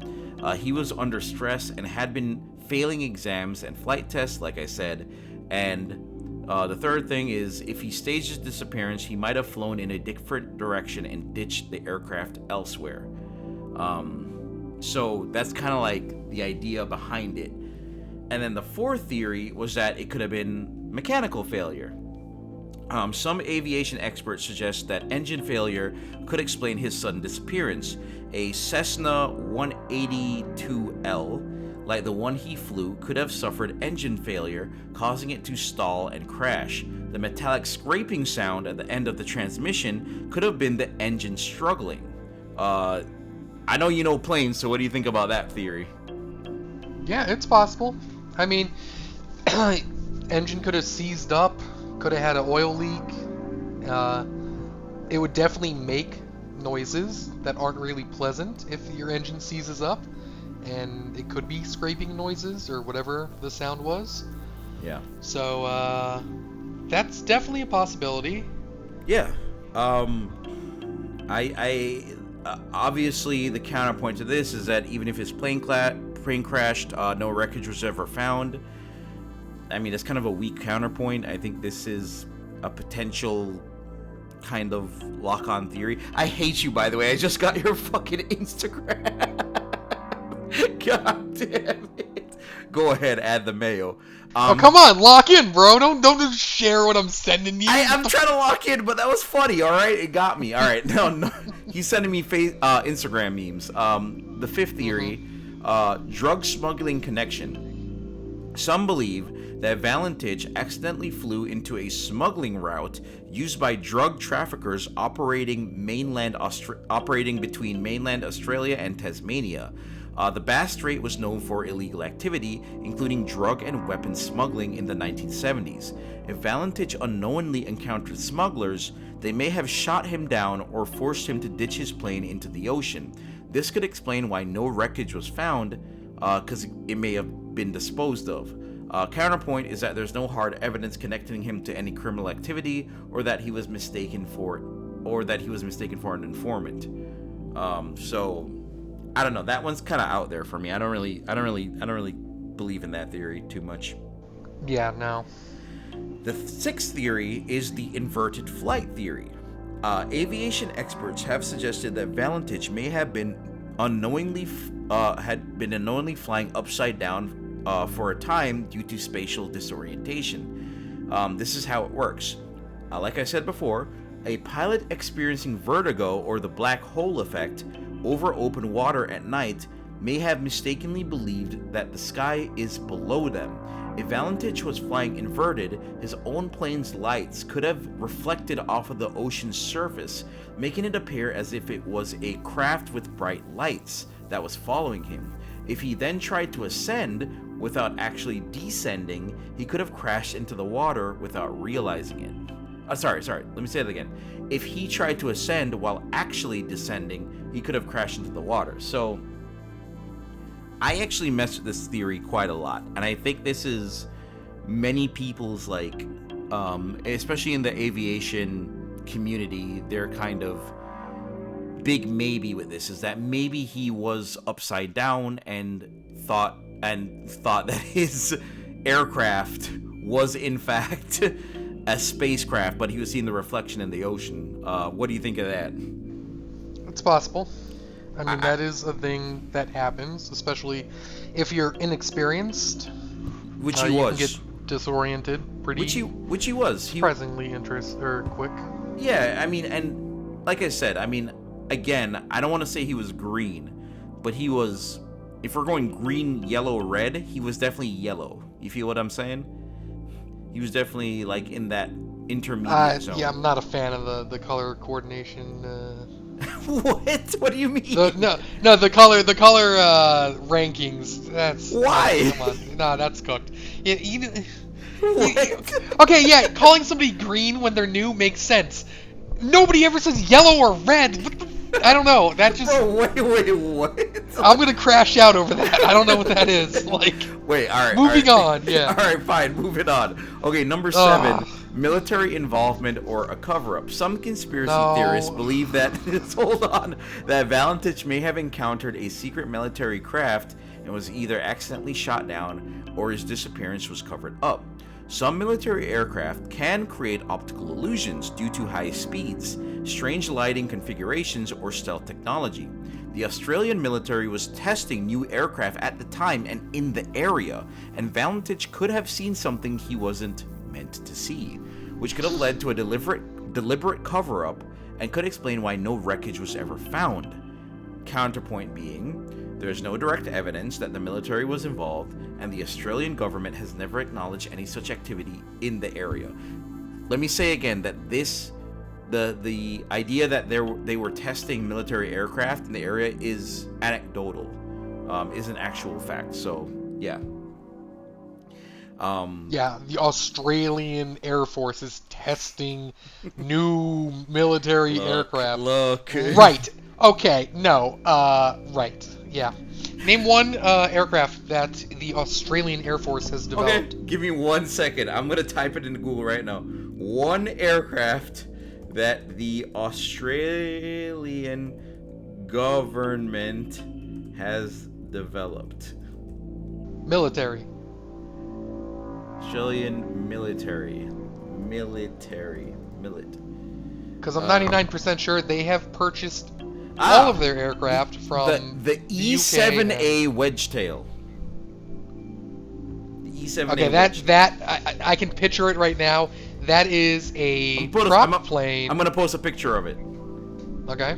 He was under stress and had been failing exams and flight tests, like I said. And the third thing is, if he staged his disappearance, he might have flown in a different direction and ditched the aircraft elsewhere. So that's kind of like the idea behind it. And then the fourth theory was that it could have been mechanical failure. Some aviation experts suggest that engine failure could explain his sudden disappearance. A Cessna 182L, like the one he flew, could have suffered engine failure, causing it to stall and crash. The metallic scraping sound at the end of the transmission could have been the engine struggling. I know you know planes, so what do you think about that theory? Yeah, it's possible. I mean, engine could have seized up, could have had an oil leak. It would definitely make noises that aren't really pleasant if your engine seizes up, and it could be scraping noises or whatever the sound was. Yeah. So that's definitely a possibility. Yeah. Obviously the counterpoint to this is that even if his plane crashed, no wreckage was ever found. I mean, it's kind of a weak counterpoint. I think this is a potential kind of lock-on theory. I hate you, by the way. I just got your fucking Instagram. God damn it. Go ahead, add the mayo. Oh, come on, lock in, bro. Don't just share what I'm sending you. I'm trying to lock in, but that was funny, all right? It got me. All right. No. He's sending me Instagram memes. The fifth theory, drug smuggling connection. Some believe that Valentich accidentally flew into a smuggling route used by drug traffickers operating between mainland Australia and Tasmania. The Bass Strait was known for illegal activity, including drug and weapons smuggling in the 1970s. If Valentich unknowingly encountered smugglers, they may have shot him down or forced him to ditch his plane into the ocean. This could explain why no wreckage was found, because it may have been disposed of. Counterpoint is that there's no hard evidence connecting him to any criminal activity, or that he was mistaken for an informant. So I don't know. That one's kind of out there for me. I don't really believe in that theory too much. Yeah, no. The sixth theory is the inverted flight theory. Aviation experts have suggested that Valentich may have been unknowingly flying upside down for a time due to spatial disorientation. This is how it works. Like I said before, a pilot experiencing vertigo or the black hole effect over open water at night may have mistakenly believed that the sky is below them. If Valentich was flying inverted, his own plane's lights could have reflected off of the ocean's surface, making it appear as if it was a craft with bright lights that was following him. If he then tried to ascend without actually descending, he could have crashed into the water without realizing it. Sorry. Let me say that again. If he tried to ascend while actually descending, he could have crashed into the water. So, I actually mess with this theory quite a lot, and I think this is many people's, like, especially in the aviation community, their kind of big maybe with this is that maybe he was upside down and thought that his aircraft was in fact a spacecraft, but he was seeing the reflection in the ocean. What do you think of that? It's possible. I mean, that is a thing that happens, especially if you're inexperienced. Which he you was. Can get disoriented pretty. Which he was. Surprisingly quick. Yeah, I mean, and like I said, I mean, again, I don't want to say he was green, but he was. If we're going green, yellow, red, he was definitely yellow. You feel what I'm saying? He was definitely like in that intermediate zone. Yeah, I'm not a fan of the color coordination. What? What do you mean? The color rankings. That's why? Come on, no, that's cooked. Yeah, What? Okay, yeah, calling somebody green when they're new makes sense. Nobody ever says yellow or red. I don't know. That just. Bro, wait, what? I'm gonna crash out over that. I don't know what that is. Like. Wait, all right. Moving on. Yeah. All right, fine. Moving on. Okay, number 7. Military involvement or a cover-up. Some conspiracy theorists believe that that Valentich may have encountered a secret military craft and was either accidentally shot down or his disappearance was covered up. Some military aircraft can create optical illusions due to high speeds, strange lighting configurations, or stealth technology. The Australian military was testing new aircraft at the time and in the area, and Valentich could have seen something he wasn't meant to see, which could have led to a deliberate cover-up and could explain why no wreckage was ever found. Counterpoint being, there is no direct evidence that the military was involved, and the Australian government has never acknowledged any such activity in the area. Let me say again that the idea that they were testing military aircraft in the area is anecdotal, is an actual fact. So yeah. Yeah, the Australian Air Force is testing new military aircraft. Look. Right. Okay. No. Right. Yeah. Name one aircraft that the Australian Air Force has developed. Okay, give me 1 second. I'm gonna type it into Google right now. One aircraft that the Australian government has developed. Military. Australian military. Because I'm 99% sure they have purchased all of their aircraft from the E-7A Wedgetail. The E-7A. Okay, I can picture it right now. That is a prop plane. I'm gonna post a picture of it. Okay,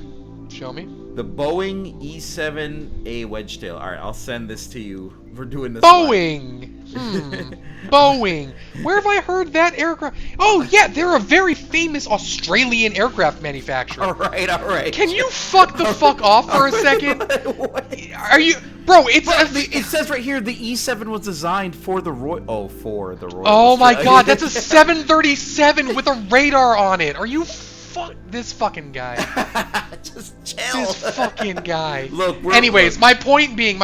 show me. The Boeing E-7A Wedgetail. All right, I'll send this to you. We're doing this. Boeing. Boeing. Where have I heard that aircraft? Oh yeah, they're a very famous Australian aircraft manufacturer. All right. Can you fuck the fuck off for a second? Are you, bro? It says right here the E-7 was designed for the Royal. Oh my God, that's a 737 with a radar on it. Are you this fucking guy? Just chill. This fucking guy. Look. Anyways, my point being,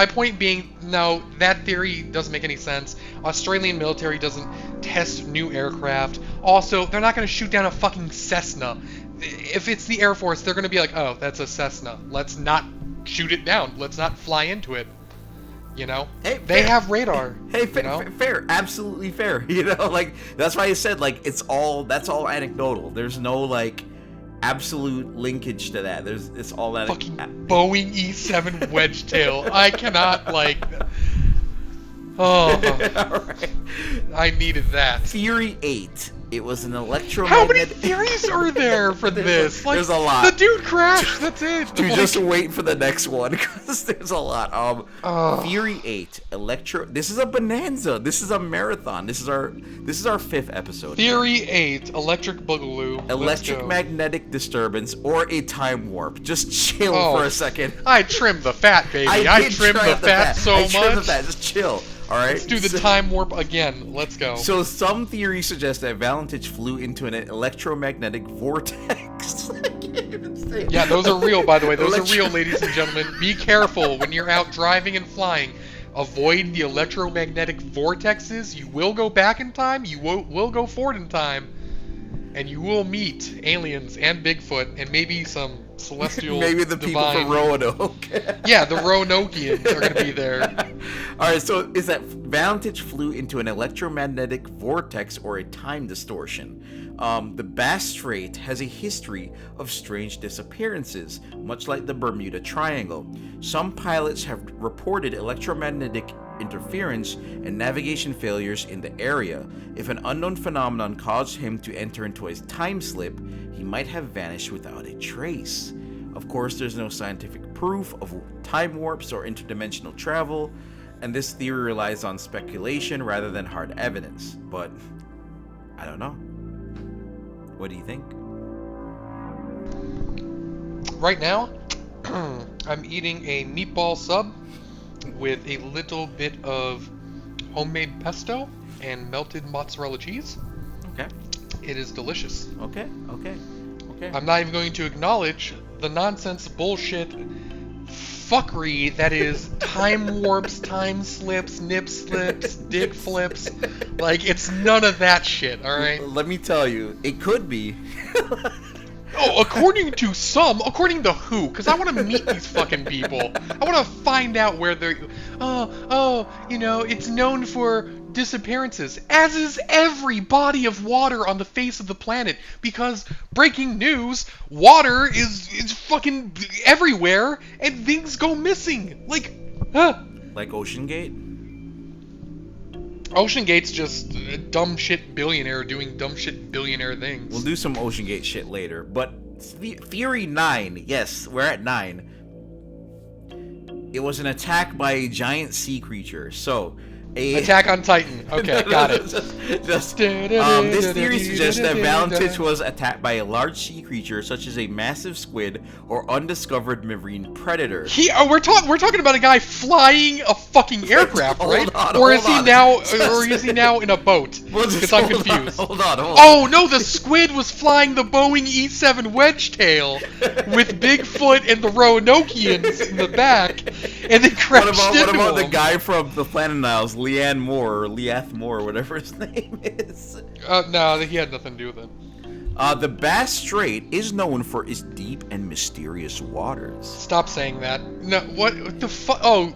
no, that theory doesn't make any sense. Australian military doesn't test new aircraft. Also, they're not going to shoot down a fucking Cessna. If it's the Air Force, they're going to be like, oh, that's a Cessna. Let's not shoot it down. Let's not fly into it. You know? Hey, they have radar. Hey, fair, absolutely fair. You know, like that's why I said like that's all anecdotal. There's no like absolute linkage to that. It's all that fucking Boeing E-7 Wedgetail. I cannot like. Oh, right. I needed that. Theory 8. It was an electromagnetic. How many theories are there for this? There's a lot. The dude crashed. That's it. Dude, just wait for the next one because there's a lot. Theory 8. This is a bonanza. This is a marathon. This is our 5th episode. Theory 8. Electric boogaloo. Electric magnetic disturbance or a time warp. Just chill for a second. I trimmed the fat, baby. I trimmed the fat so much. I trimmed the fat. Just chill. All right. Let's do the time warp again. Let's go. So some theories suggest that Valentich flew into an electromagnetic vortex. I can't even say it. Yeah, those are real, by the way. Those are real, ladies and gentlemen. Be careful when you're out driving and flying. Avoid the electromagnetic vortexes. You will go back in time. You will go forward in time. And you will meet aliens and Bigfoot and maybe some celestial maybe the divine... people from Roanoke. Yeah, the Roanokeans are going to be there. Alright, so is that Valentich flew into an electromagnetic vortex or a time distortion? The Bass Strait has a history of strange disappearances, much like the Bermuda Triangle. Some pilots have reported electromagnetic interference and navigation failures in the area. If an unknown phenomenon caused him to enter into a time slip, he might have vanished without a trace. Of course, there's no scientific proof of time warps or interdimensional travel, and this theory relies on speculation rather than hard evidence. But I don't know. What do you think? Right now, I'm eating a meatball sub with a little bit of homemade pesto and melted mozzarella cheese. Okay. It is delicious. Okay. I'm not even going to acknowledge the nonsense bullshit fuckery that is time warps, time slips, nip slips, dick flips. Like, it's none of that shit, alright? Let me tell you, it could be. Oh, according to who? Because I want to meet these fucking people. I want to find out where they're... it's known for disappearances, as is every body of water on the face of the planet. Because, breaking news, water is fucking everywhere, and things go missing. Like, Like Ocean Gate? Ocean Gate's just a dumb shit billionaire doing dumb shit billionaire things. We'll do some Ocean Gate shit later, but Theory 9, yes, we're at 9. It was an attack by a giant sea creature, so... Attack on Titan. Okay, got it. This theory suggests that Valentich was attacked by a large sea creature, such as a massive squid or undiscovered marine predator. We're talking about a guy flying a fucking aircraft, right? Or is he now in a boat? Because I'm confused. Hold on. Oh no, the squid was flying the Boeing E-7 Wedgetail with Bigfoot and the Roanokeans in the back, and then crashed into him. What about the guy from the Planet Niles? Leath Moore, whatever his name is. No, he had nothing to do with it. The Bass Strait is known for its deep and mysterious waters. Stop saying that. No, what the fuck? Oh,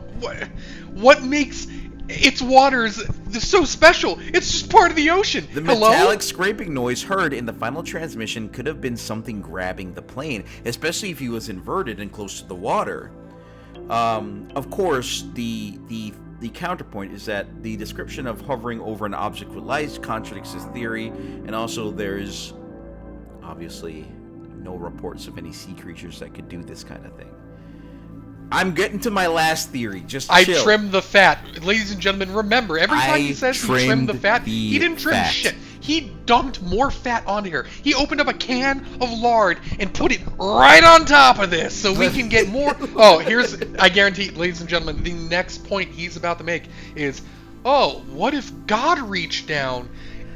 what makes its waters so special? It's just part of the ocean. The metallic scraping noise heard in the final transmission could have been something grabbing the plane, especially if he was inverted and close to the water. Of course, the counterpoint is that the description of hovering over an object with light contradicts this theory, and also there's obviously no reports of any sea creatures that could do this kind of thing. I'm getting to my last theory. Just chill. I trimmed the fat. Ladies and gentlemen, remember, every time he says he trimmed the fat, he didn't trim shit. He dumped more fat on here. He opened up a can of lard and put it right on top of this so we can get more. Oh, I guarantee, ladies and gentlemen, the next point he's about to make is, what if God reached down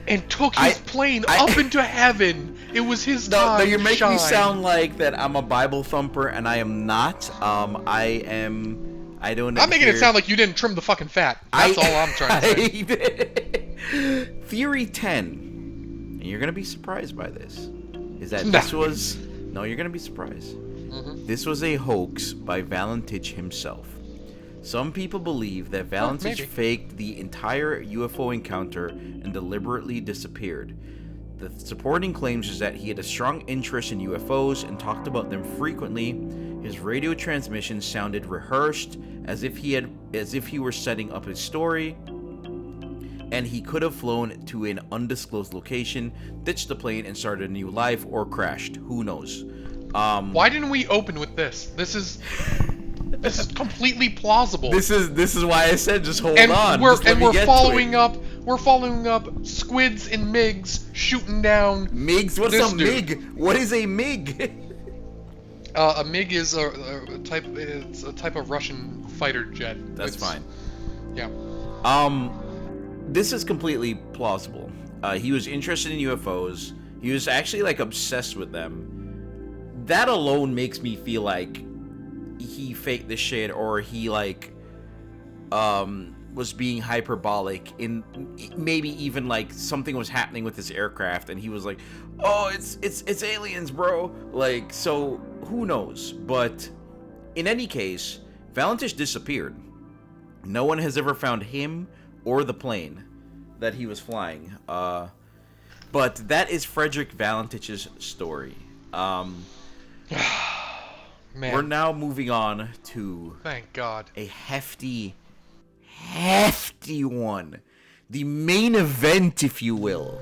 and took his plane up into heaven? It was his time. No, you're making me sound like that I'm a Bible thumper, and I am not. I don't. I'm making it sound like you didn't trim the fucking fat. That's all I'm trying to say. Theory 10, and you're gonna be surprised by this, is that this was... No, you're gonna be surprised. Mm-hmm. This was a hoax by Valentich himself. Some people believe that Valentich faked the entire UFO encounter and deliberately disappeared. The supporting claims is that he had a strong interest in UFOs and talked about them frequently. His radio transmissions sounded rehearsed, as if he were setting up his story, and he could have flown to an undisclosed location, ditched the plane, and started a new life, or crashed. Who knows? Why didn't we open with this? This is completely plausible. This is why I said just hold on. We're following up. We're following up squids and MiGs shooting down. MiGs? What's a MiG? What is a MiG? A MiG is a type of Russian fighter jet. That's fine. Yeah. This is completely plausible. He was interested in UFOs. He was actually like obsessed with them. That alone makes me feel like he faked this shit, or he like was being hyperbolic in maybe even like something was happening with this aircraft and he was like, oh, it's aliens, bro. Like, so who knows? But in any case, Valentich disappeared. No one has ever found him or the plane that he was flying. But that is Frederich Valentich's story. Man. We're now moving on to Thank God. a hefty one. The main event, if you will.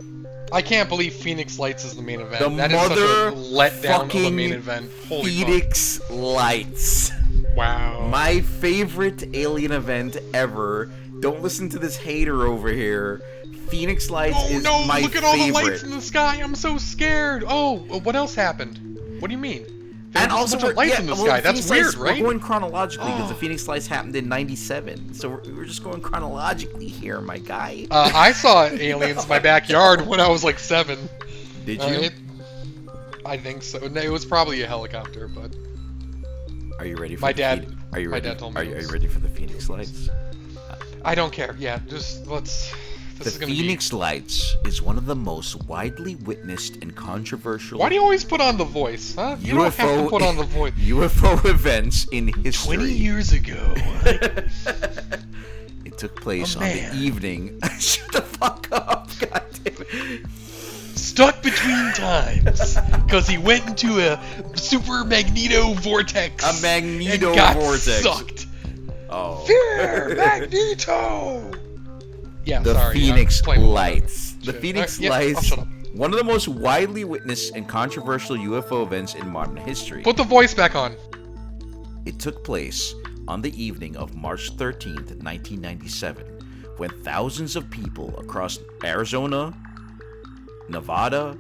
I can't believe Phoenix Lights is the main event. The That is such a letdown of a main motherfucking event. Holy Phoenix Lights. fuck. Wow. My favorite alien event ever. Don't listen to this hater over here. Phoenix Lights Oh is no, my look at all the favorite. lights in the sky. I'm so scared. Oh, what else happened? What do you mean? There And were also, just a bunch of lights in the sky. That's Phoenix weird, Lights, right? We're going chronologically because the Oh. Phoenix Lights happened in '97, so we're just going chronologically here, my guy. I saw aliens in my backyard when I was like 7. Did you? I think so. No, it was probably a helicopter, but Are you ready for My the dad- Phoenix- Are you my ready? dad told me Are it you was. ready for the Phoenix Lights? I don't care. Yeah, just let's. This The is gonna Phoenix Lights is one of the most widely witnessed and controversial be. Why do you always put on the voice, huh? You don't have to put on the voice. UFO events in history. 20 years ago. It took place A on the man. evening. Shut the fuck up! God damn it! Stuck between times because he went into a super magneto vortex. A magneto and got vortex. Sucked. Oh. Fear, Magneto. Yeah, The sorry. Phoenix I'm playing with Lights. that The shit. Phoenix Yeah, I'll Lights. shut up. One of the most widely witnessed and controversial UFO events in modern history. Put the voice back on. It took place on the evening of March 13th, 1997, when thousands of people across Arizona, Nevada,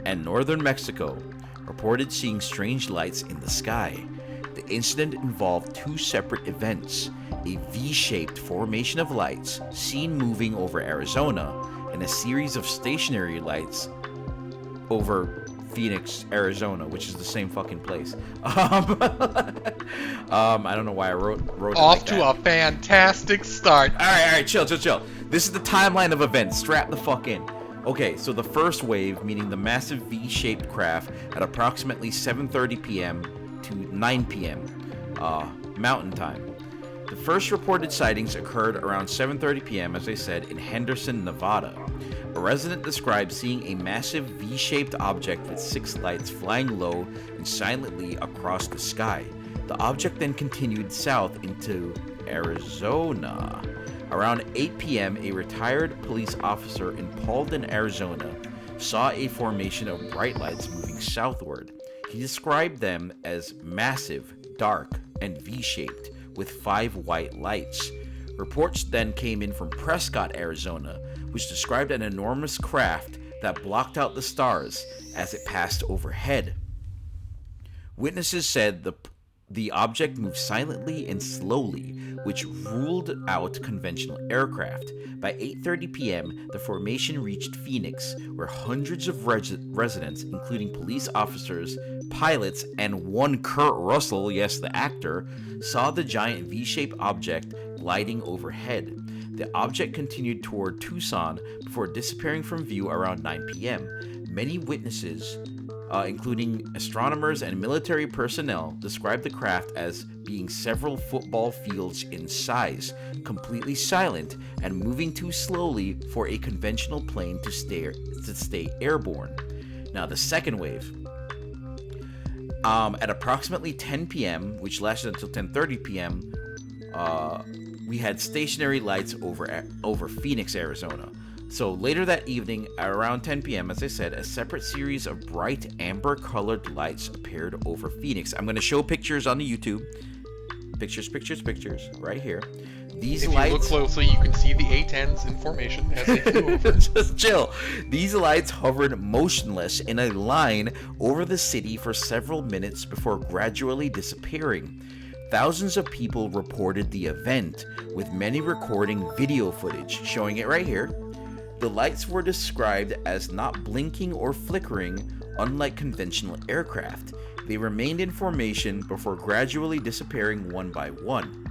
and northern Mexico reported seeing strange lights in the sky. The incident involved two separate events: a V-shaped formation of lights seen moving over Arizona, and a series of stationary lights over Phoenix, Arizona, which is the same fucking place. I don't know why I wrote it Off like to that. a fantastic start. All right, chill. This is the timeline of events. Strap the fuck in. Okay, so the first wave, meaning the massive V-shaped craft, at approximately 7:30 p.m. to 9 p.m. Mountain Time. The first reported sightings occurred around 7:30 p.m., as I said, in Henderson, Nevada. A resident described seeing a massive V-shaped object with 6 lights flying low and silently across the sky. The object then continued south into Arizona. Around 8 p.m., a retired police officer in Paulden, Arizona, saw a formation of bright lights moving southward. He described them as massive, dark, and V-shaped, with 5 white lights. Reports then came in from Prescott, Arizona, which described an enormous craft that blocked out the stars as it passed overhead. Witnesses said the object moved silently and slowly, which ruled out conventional aircraft. By 8:30 p.m., the formation reached Phoenix, where hundreds of residents, including police officers, pilots, and one Kurt Russell, yes, the actor, saw the giant V-shaped object gliding overhead. The object continued toward Tucson before disappearing from view around 9 p.m. Many witnesses, including astronomers and military personnel, described the craft as being several football fields in size, completely silent, and moving too slowly for a conventional plane to stay airborne. Now, the second wave. At approximately 10 p.m., which lasted until 10:30 p.m., we had stationary lights over Phoenix, Arizona. So later that evening, at around 10 p.m., as I said, a separate series of bright amber-colored lights appeared over Phoenix. I'm going to show pictures on the YouTube. Pictures, right here. These If lights. you look closely, you can see the A-10s in formation as they flew over. Just chill. These lights hovered motionless in a line over the city for several minutes before gradually disappearing. Thousands of people reported the event, with many recording video footage showing it right here. The lights were described as not blinking or flickering, unlike conventional aircraft. They remained in formation before gradually disappearing one by one.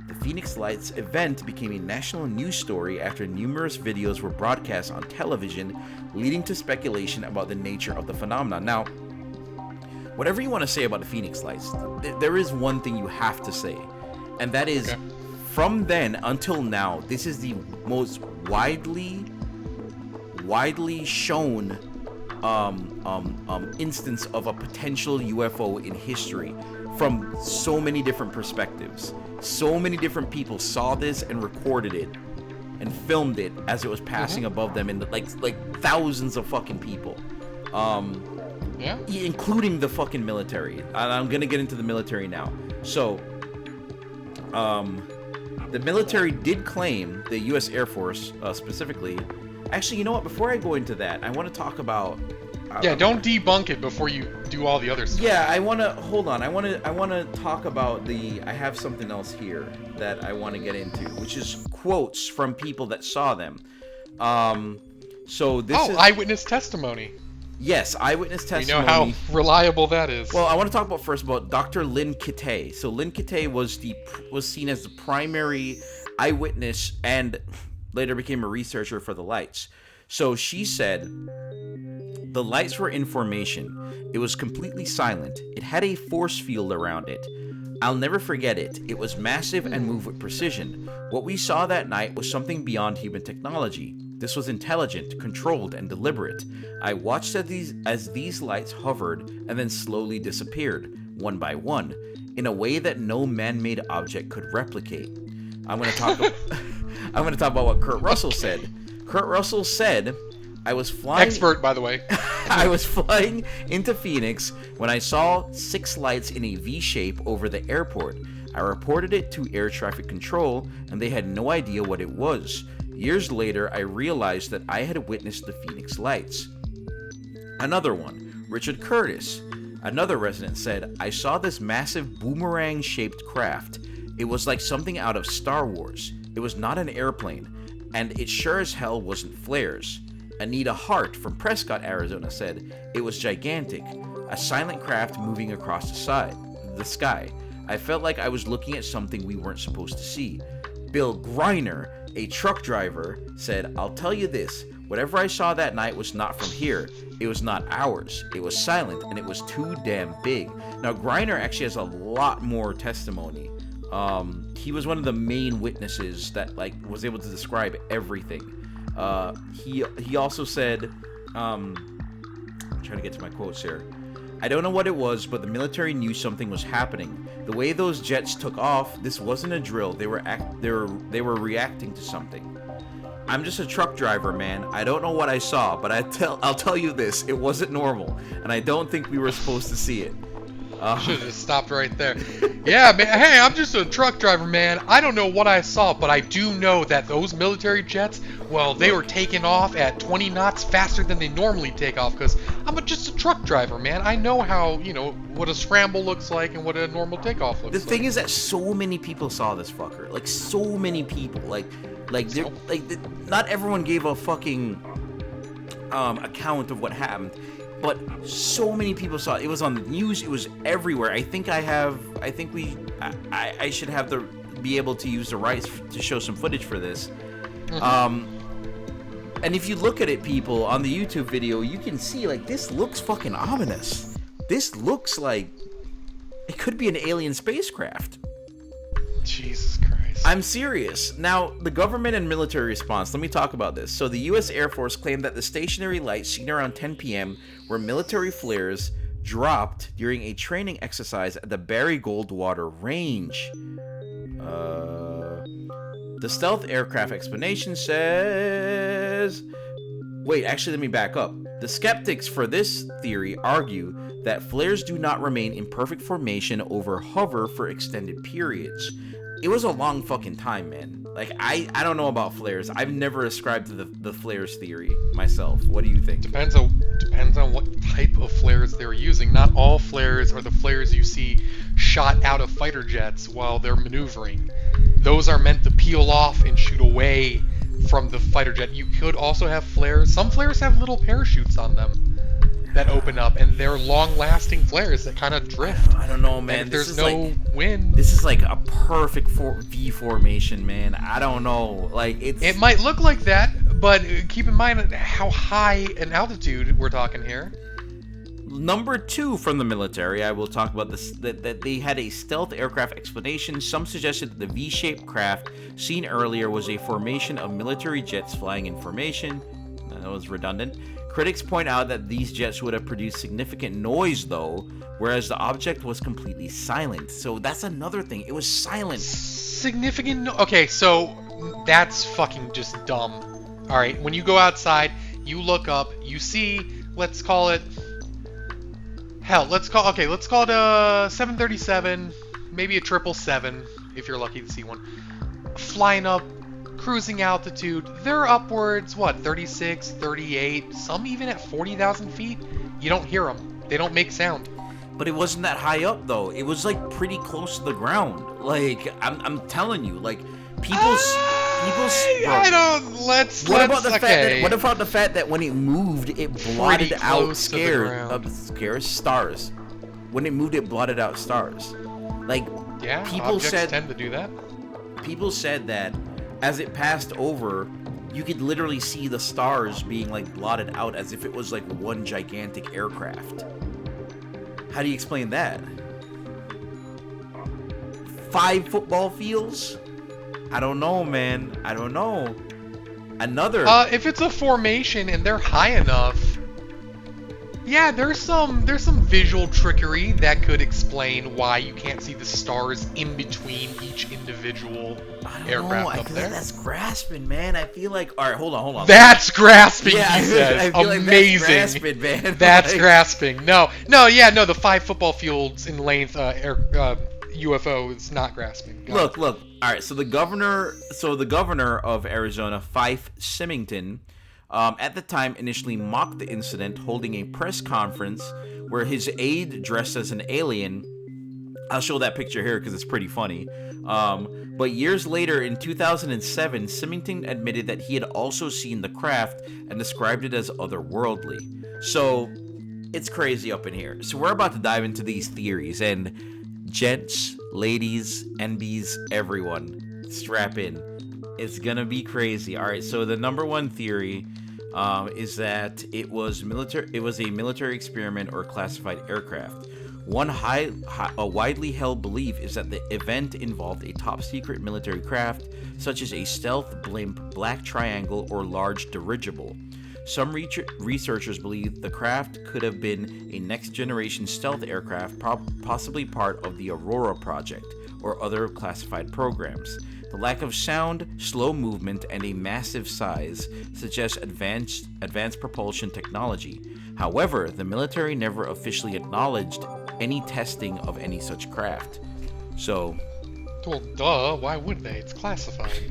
The Phoenix Lights event became a national news story after numerous videos were broadcast on television, leading to speculation about the nature of the phenomenon. Now, whatever you want to say about the Phoenix Lights, there is one thing you have to say, and that is, from then until now, this is the most widely shown instance of a potential UFO in history, from so many different perspectives. So many different people saw this and recorded it and filmed it as it was passing above them, and like thousands of fucking people, including the fucking military. And I'm gonna get into the military now. So the military did claim, the U.S. Air Force specifically. Actually, you know what? Before I go into that, I want to talk about. Don't debunk it before you do all the other stuff. Yeah, I want to hold on. I want to talk about the. I have something else here that I want to get into, which is quotes from people that saw them. So this is eyewitness testimony. Yes, eyewitness testimony. We know how reliable that is. Well, I want to talk about first about Dr. Lynn Kitay. So Lynn Kitay was seen as the primary eyewitness and later became a researcher for the lights. So she said, the lights were in formation. It was completely silent. It had a force field around it. I'll never forget it. It was massive and moved with precision. What we saw that night was something beyond human technology. This was intelligent, controlled, and deliberate. I watched as these lights hovered and then slowly disappeared, one by one, in a way that no man-made object could replicate. I'm going to talk about what Kurt Russell said. Kurt Russell said, I was flying... Expert, by the way. I was flying into Phoenix when I saw 6 lights in a V shape over the airport. I reported it to air traffic control, and they had no idea what it was. Years later, I realized that I had witnessed the Phoenix Lights. Another one, Richard Curtis, another resident, said, I saw this massive boomerang-shaped craft. It was like something out of Star Wars. It was not an airplane, and it sure as hell wasn't flares. Anita Hart from Prescott, Arizona, said, it was gigantic, a silent craft moving across the sky. I felt like I was looking at something we weren't supposed to see. Bill Greiner, a truck driver, said, I'll tell you this, whatever I saw that night was not from here. It was not ours. It was silent, and it was too damn big. Now, Greiner actually has a lot more testimony. He was one of the main witnesses that was able to describe everything. He also said, I'm trying to get to my quotes here. I don't know what it was, but the military knew something was happening. The way those jets took off, this wasn't a drill. They were reacting to something. I'm just a truck driver, man. I don't know what I saw, but I'll tell you this: it wasn't normal, and I don't think we were supposed to see it. Should have just stopped right there. Yeah, man. Hey, I'm just a truck driver, man. I don't know what I saw, but I do know that those military jets, well, they were taking off at 20 knots faster than they normally take off, because I'm just a truck driver, man. I know how, what a scramble looks like and what a normal takeoff looks like. The thing is that so many people saw this fucker. Like, so many people. Not everyone gave a fucking account of what happened. But so many people saw it. It was on the news. It was everywhere. I should be able to use the rights to show some footage for this. And if you look at it, people, on the YouTube video, you can see, this looks fucking ominous. This looks like it could be an alien spacecraft. Jesus Christ. I'm serious. Now, the government and military response, let me talk about this. So the U.S. Air Force claimed that the stationary lights seen around 10 p.m. were military flares dropped during a training exercise at the Barry Goldwater Range. The stealth aircraft explanation says... Wait, actually, let me back up. The skeptics for this theory argue that flares do not remain in perfect formation over hover for extended periods. It was a long fucking time, man. I don't know about flares. I've never ascribed to the flares theory myself. What do you think? Depends on what type of flares they were using. Not all flares are the flares you see shot out of fighter jets while they're maneuvering. Those are meant to peel off and shoot away from the fighter jet. You could also have flares. Some flares have little parachutes on them that open up, and they're long-lasting flares that kind of drift. I don't know, man. And if there's no wind, this is like a perfect V formation, man. I don't know. Like it might look like that, but keep in mind how high an altitude we're talking here. Number 2 from the military, I will talk about this, that they had a stealth aircraft explanation. Some suggested that the V-shaped craft seen earlier was a formation of military jets flying in formation. That was redundant. Critics point out that these jets would have produced significant noise, though, whereas the object was completely silent. So that's another thing. It was silent. Okay, so that's fucking just dumb. Alright, when you go outside, you look up, you see, let's call it a 737, maybe a 777, if you're lucky to see one, flying up, cruising altitude. They're upwards, 36, 38, some even at 40,000 feet. You don't hear them. They don't make sound. But it wasn't that high up, though. It was, like, pretty close to the ground. Like, I'm telling you, like, What about the fact that when it moved, it blotted out stars? When it moved, it blotted out stars. Like, yeah, people objects tend to do that. People said that as it passed over, you could literally see the stars being like blotted out as if it was like one gigantic aircraft. How do you explain that? 5 football fields? I don't know, man. I don't know. If it's a formation and they're high enough, yeah, there's some visual trickery that could explain why you can't see the stars in between each individual aircraft up there. That's grasping, man. I feel like, all right, hold on. That's grasping, yeah, he says. I feel amazing. Like that's grasping, man. That's grasping. No, the 5 football fields in length UFO is not grasping. Look. All right, so the governor of Arizona, Fife Symington, at the time initially mocked the incident, holding a press conference where his aide dressed as an alien. I'll show that picture here because it's pretty funny. But years later, in 2007, Symington admitted that he had also seen the craft and described it as otherworldly. So it's crazy up in here. So we're about to dive into these theories, and gents, ladies, NBs, everyone, strap in. It's gonna be crazy. All right, so the number 1 theory is that it was a military experiment or classified aircraft. One widely held belief is that the event involved a top-secret military craft, such as a stealth blimp, black triangle, or large dirigible. Some researchers believe the craft could have been a next-generation stealth aircraft, possibly part of the Aurora project or other classified programs. The lack of sound, slow movement, and a massive size suggests advanced propulsion technology. However, the military never officially acknowledged any testing of any such craft. So, well, duh, why would they? It's classified.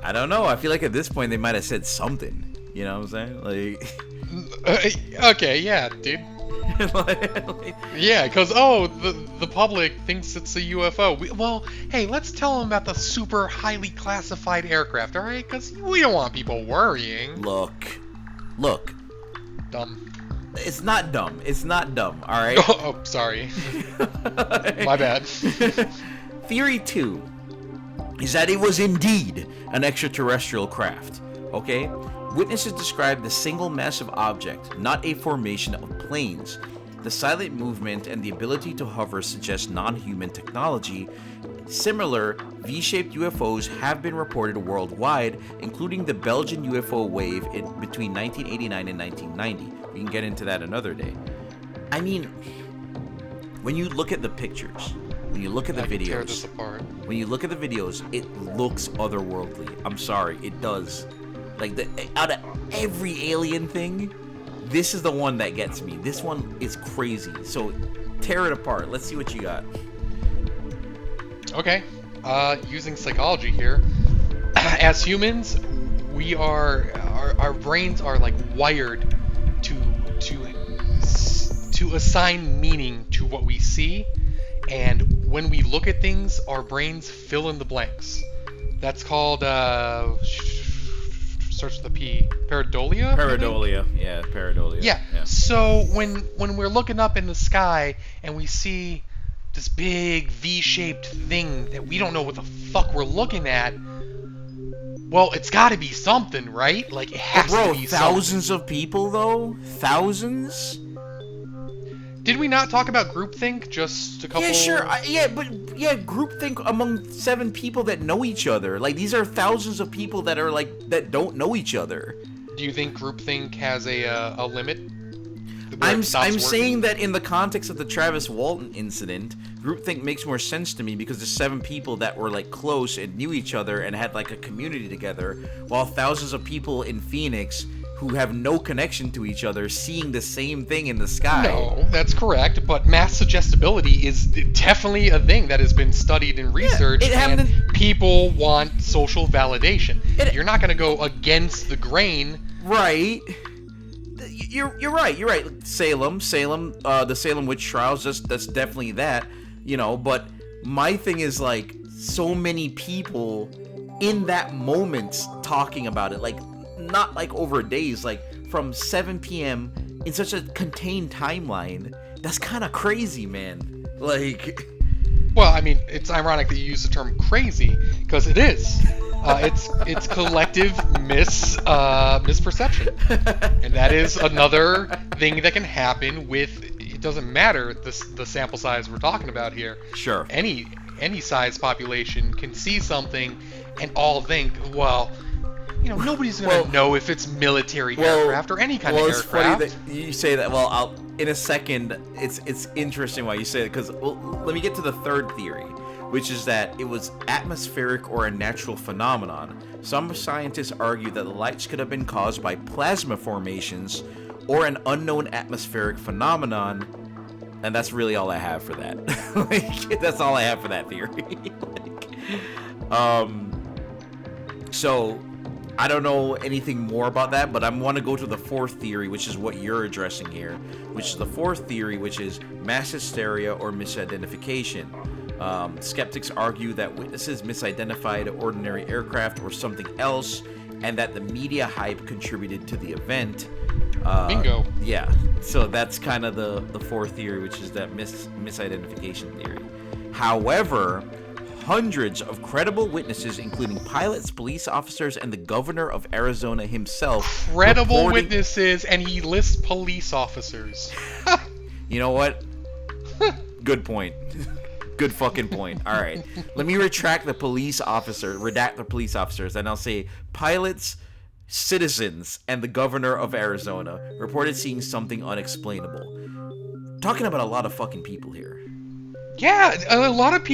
I don't know. I feel like at this point they might have said something. You know what I'm saying? Like, okay, yeah, dude. Yeah, because the public thinks it's a UFO. Well, hey, let's tell them about the super highly classified aircraft, all right? Because we don't want people worrying. Look. Dumb. It's not dumb. All right. Oh, sorry. My bad. Theory 2 is that it was indeed an extraterrestrial craft. Okay. Witnesses described the single massive object, not a formation of planes. The silent movement and the ability to hover suggest non-human technology. Similar V-shaped UFOs have been reported worldwide, including the Belgian UFO wave between 1989 and 1990. We can get into that another day. I mean, when you look at the pictures, when you look at the videos, tear this apart. When you look at the videos, it looks otherworldly. I'm sorry, it does. Like, out of every alien thing, this is the one that gets me. This one is crazy. So, tear it apart. Let's see what you got. Okay. Using psychology here. As humans, we are... Our brains are, like, wired to assign meaning to what we see. And when we look at things, our brains fill in the blanks. That's called starts with a P. Pareidolia? Pareidolia. Yeah, pareidolia. Yeah. So when we're looking up in the sky and we see this big V-shaped thing that we don't know what the fuck we're looking at, well, it's got to be something, right? Like it has to be thousands of people though? Thousands? Did we not talk about groupthink just a couple? Yeah, sure. Groupthink among 7 people that know each other. Like these are thousands of people that are like that don't know each other. Do you think groupthink has a limit? I'm saying that in the context of the Travis Walton incident, groupthink makes more sense to me because there's 7 people that were like close and knew each other and had like a community together, while thousands of people in Phoenix who have no connection to each other seeing the same thing in the sky. No, that's correct, but mass suggestibility is definitely a thing that has been studied and researched, and people want social validation. You're not going to go against the grain. Right. You're right. Salem, the Salem witch trials, that's definitely that, you know, but my thing is like so many people in that moment talking about it, like not like over days, like from 7 p.m. in such a contained timeline. That's kind of crazy, man. Like, well, I mean, it's ironic that you use the term crazy because it is. It's collective misperception, and that is another thing that can happen with. It doesn't matter the sample size we're talking about here. Sure. Any size population can see something and all think, well, you know, nobody's gonna know if it's military aircraft or any kind of aircraft. Well, it's funny that you say that. Well, in a second, it's interesting why you say it, because let me get to the third theory, which is that it was atmospheric or a natural phenomenon. Some scientists argue that the lights could have been caused by plasma formations or an unknown atmospheric phenomenon, and that's really all I have for that. Like, that's all I have for that theory. So I don't know anything more about that, but I want to go to the fourth theory, which is what you're addressing here, which is the fourth theory, which is mass hysteria or misidentification. Skeptics argue that witnesses misidentified ordinary aircraft or something else, and that the media hype contributed to the event. Bingo. Yeah, so that's kind of the fourth theory, which is that misidentification theory. However, hundreds of credible witnesses, including pilots, police officers, and the governor of Arizona himself. Credible witnesses, and he lists police officers. You know what? Good point. Good fucking point. All right. Let me redact the police officers, and I'll say pilots, citizens, and the governor of Arizona reported seeing something unexplainable. Talking about a lot of fucking people here. Yeah, a lot of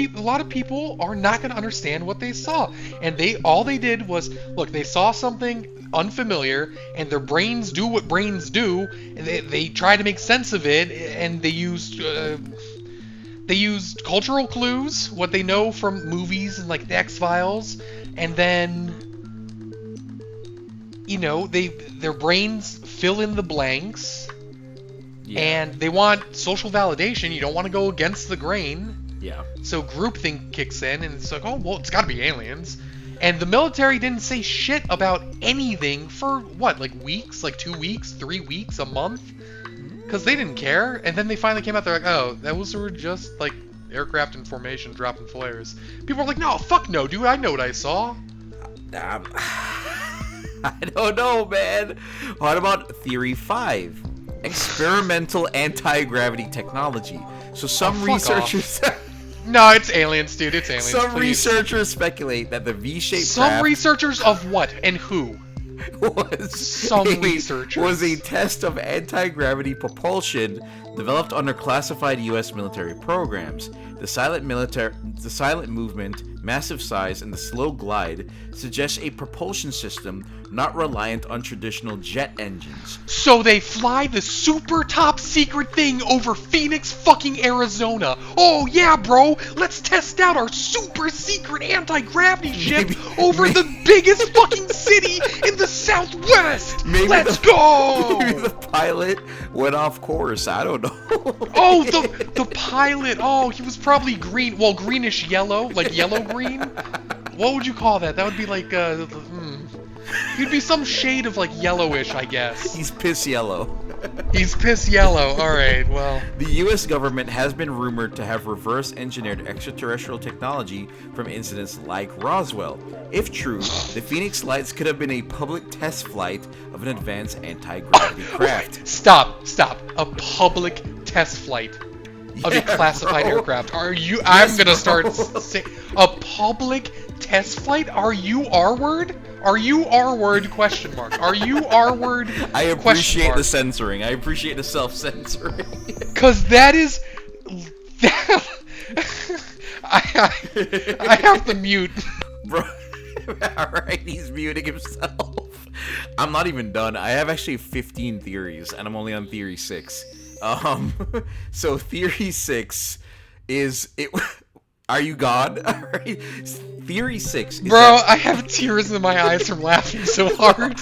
people are not going to understand what they saw, and all they did was look. They saw something unfamiliar, and their brains do what brains do. And they try to make sense of it, and they used cultural clues, what they know from movies and like the X-Files, and then their brains fill in the blanks. Yeah. And they want social validation. You don't want to go against the grain. Yeah. So groupthink kicks in, and it's like, oh, well, it's got to be aliens. And the military didn't say shit about anything for, what, like weeks? Like 2 weeks? 3 weeks? A month? Because they didn't care. And then they finally came out, they're like, oh, those were just, like, aircraft in formation dropping flares. People are like, no, fuck no, dude, I know what I saw. I don't know, man. What about Theory 5? Experimental anti-gravity technology. So some researchers... No, it's aliens, dude. It's aliens. Some researchers speculate that the V-shaped Some researchers of what and who? Was a test of anti-gravity propulsion developed under classified U.S. military programs. The silent movement, massive size, and the slow glide suggest a propulsion system not reliant on traditional jet engines. So they fly the super top secret thing over Phoenix fucking Arizona. Oh yeah, bro, let's test out our super secret anti-gravity ship over the biggest fucking city in the Southwest. Let's go! Maybe the pilot went off course. I don't know. Oh, the pilot. Oh, he was probably green. Well, greenish yellow, like yellow green. What would you call that? That would be like he'd be some shade of like yellowish, I guess. He's piss yellow. He's piss yellow. All right. Well, the U.S. government has been rumored to have reverse-engineered extraterrestrial technology from incidents like Roswell. If true, the Phoenix Lights could have been a public test flight of an advanced anti-gravity craft. Stop. A public test flight of a classified aircraft. Are you? Yes, I'm gonna start saying a public test flight. Are you R-word? Are you R-word? Question mark. Are you R-word? I appreciate the censoring. I appreciate the self-censoring. Cause that is. I have to mute. Bro. Alright, he's muting himself. I'm not even done. I have actually 15 theories, and I'm only on theory 6. So theory 6 is it. Are you God? Alright. Theory 6 is Bro, I have tears in my eyes from laughing so hard.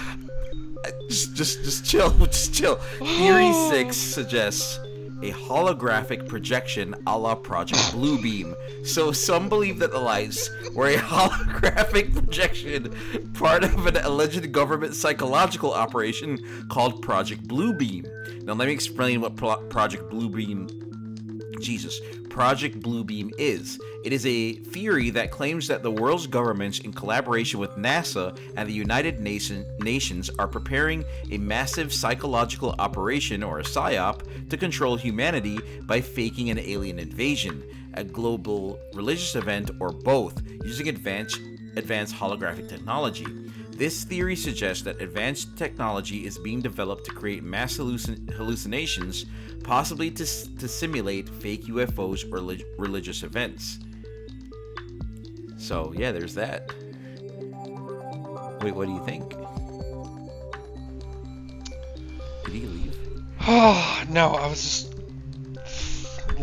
Just chill. Theory 6 suggests a holographic projection a la Project Bluebeam. So some believe that the lights were a holographic projection, part of an alleged government psychological operation called Project Bluebeam. Now let me explain what Project Bluebeam is. It is a theory that claims that the world's governments, in collaboration with NASA and the United Nations, are preparing a massive psychological operation, or a psyop, to control humanity by faking an alien invasion, a global religious event, or both, using advanced holographic technology. This theory suggests that advanced technology is being developed to create mass hallucinations, possibly to simulate fake UFOs or religious events. So, yeah, there's that. Wait, what do you think? Did he leave? Oh, no, I was just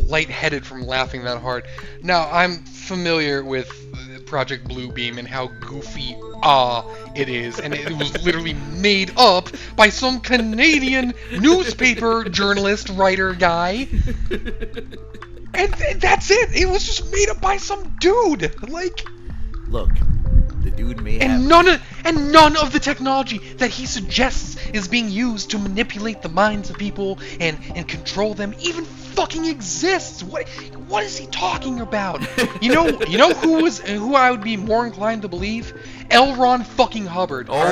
lightheaded from laughing that hard. Now, I'm familiar with Project Bluebeam and how goofy it is, and it was literally made up by some Canadian newspaper journalist writer guy. And that's it. It was just made up by some dude. Like, look, the dude may have. And none of the technology that he suggests is being used to manipulate the minds of people and control them even fucking exists. What is he talking about? You know who I would be more inclined to believe? L. Ron fucking Hubbard. Oh.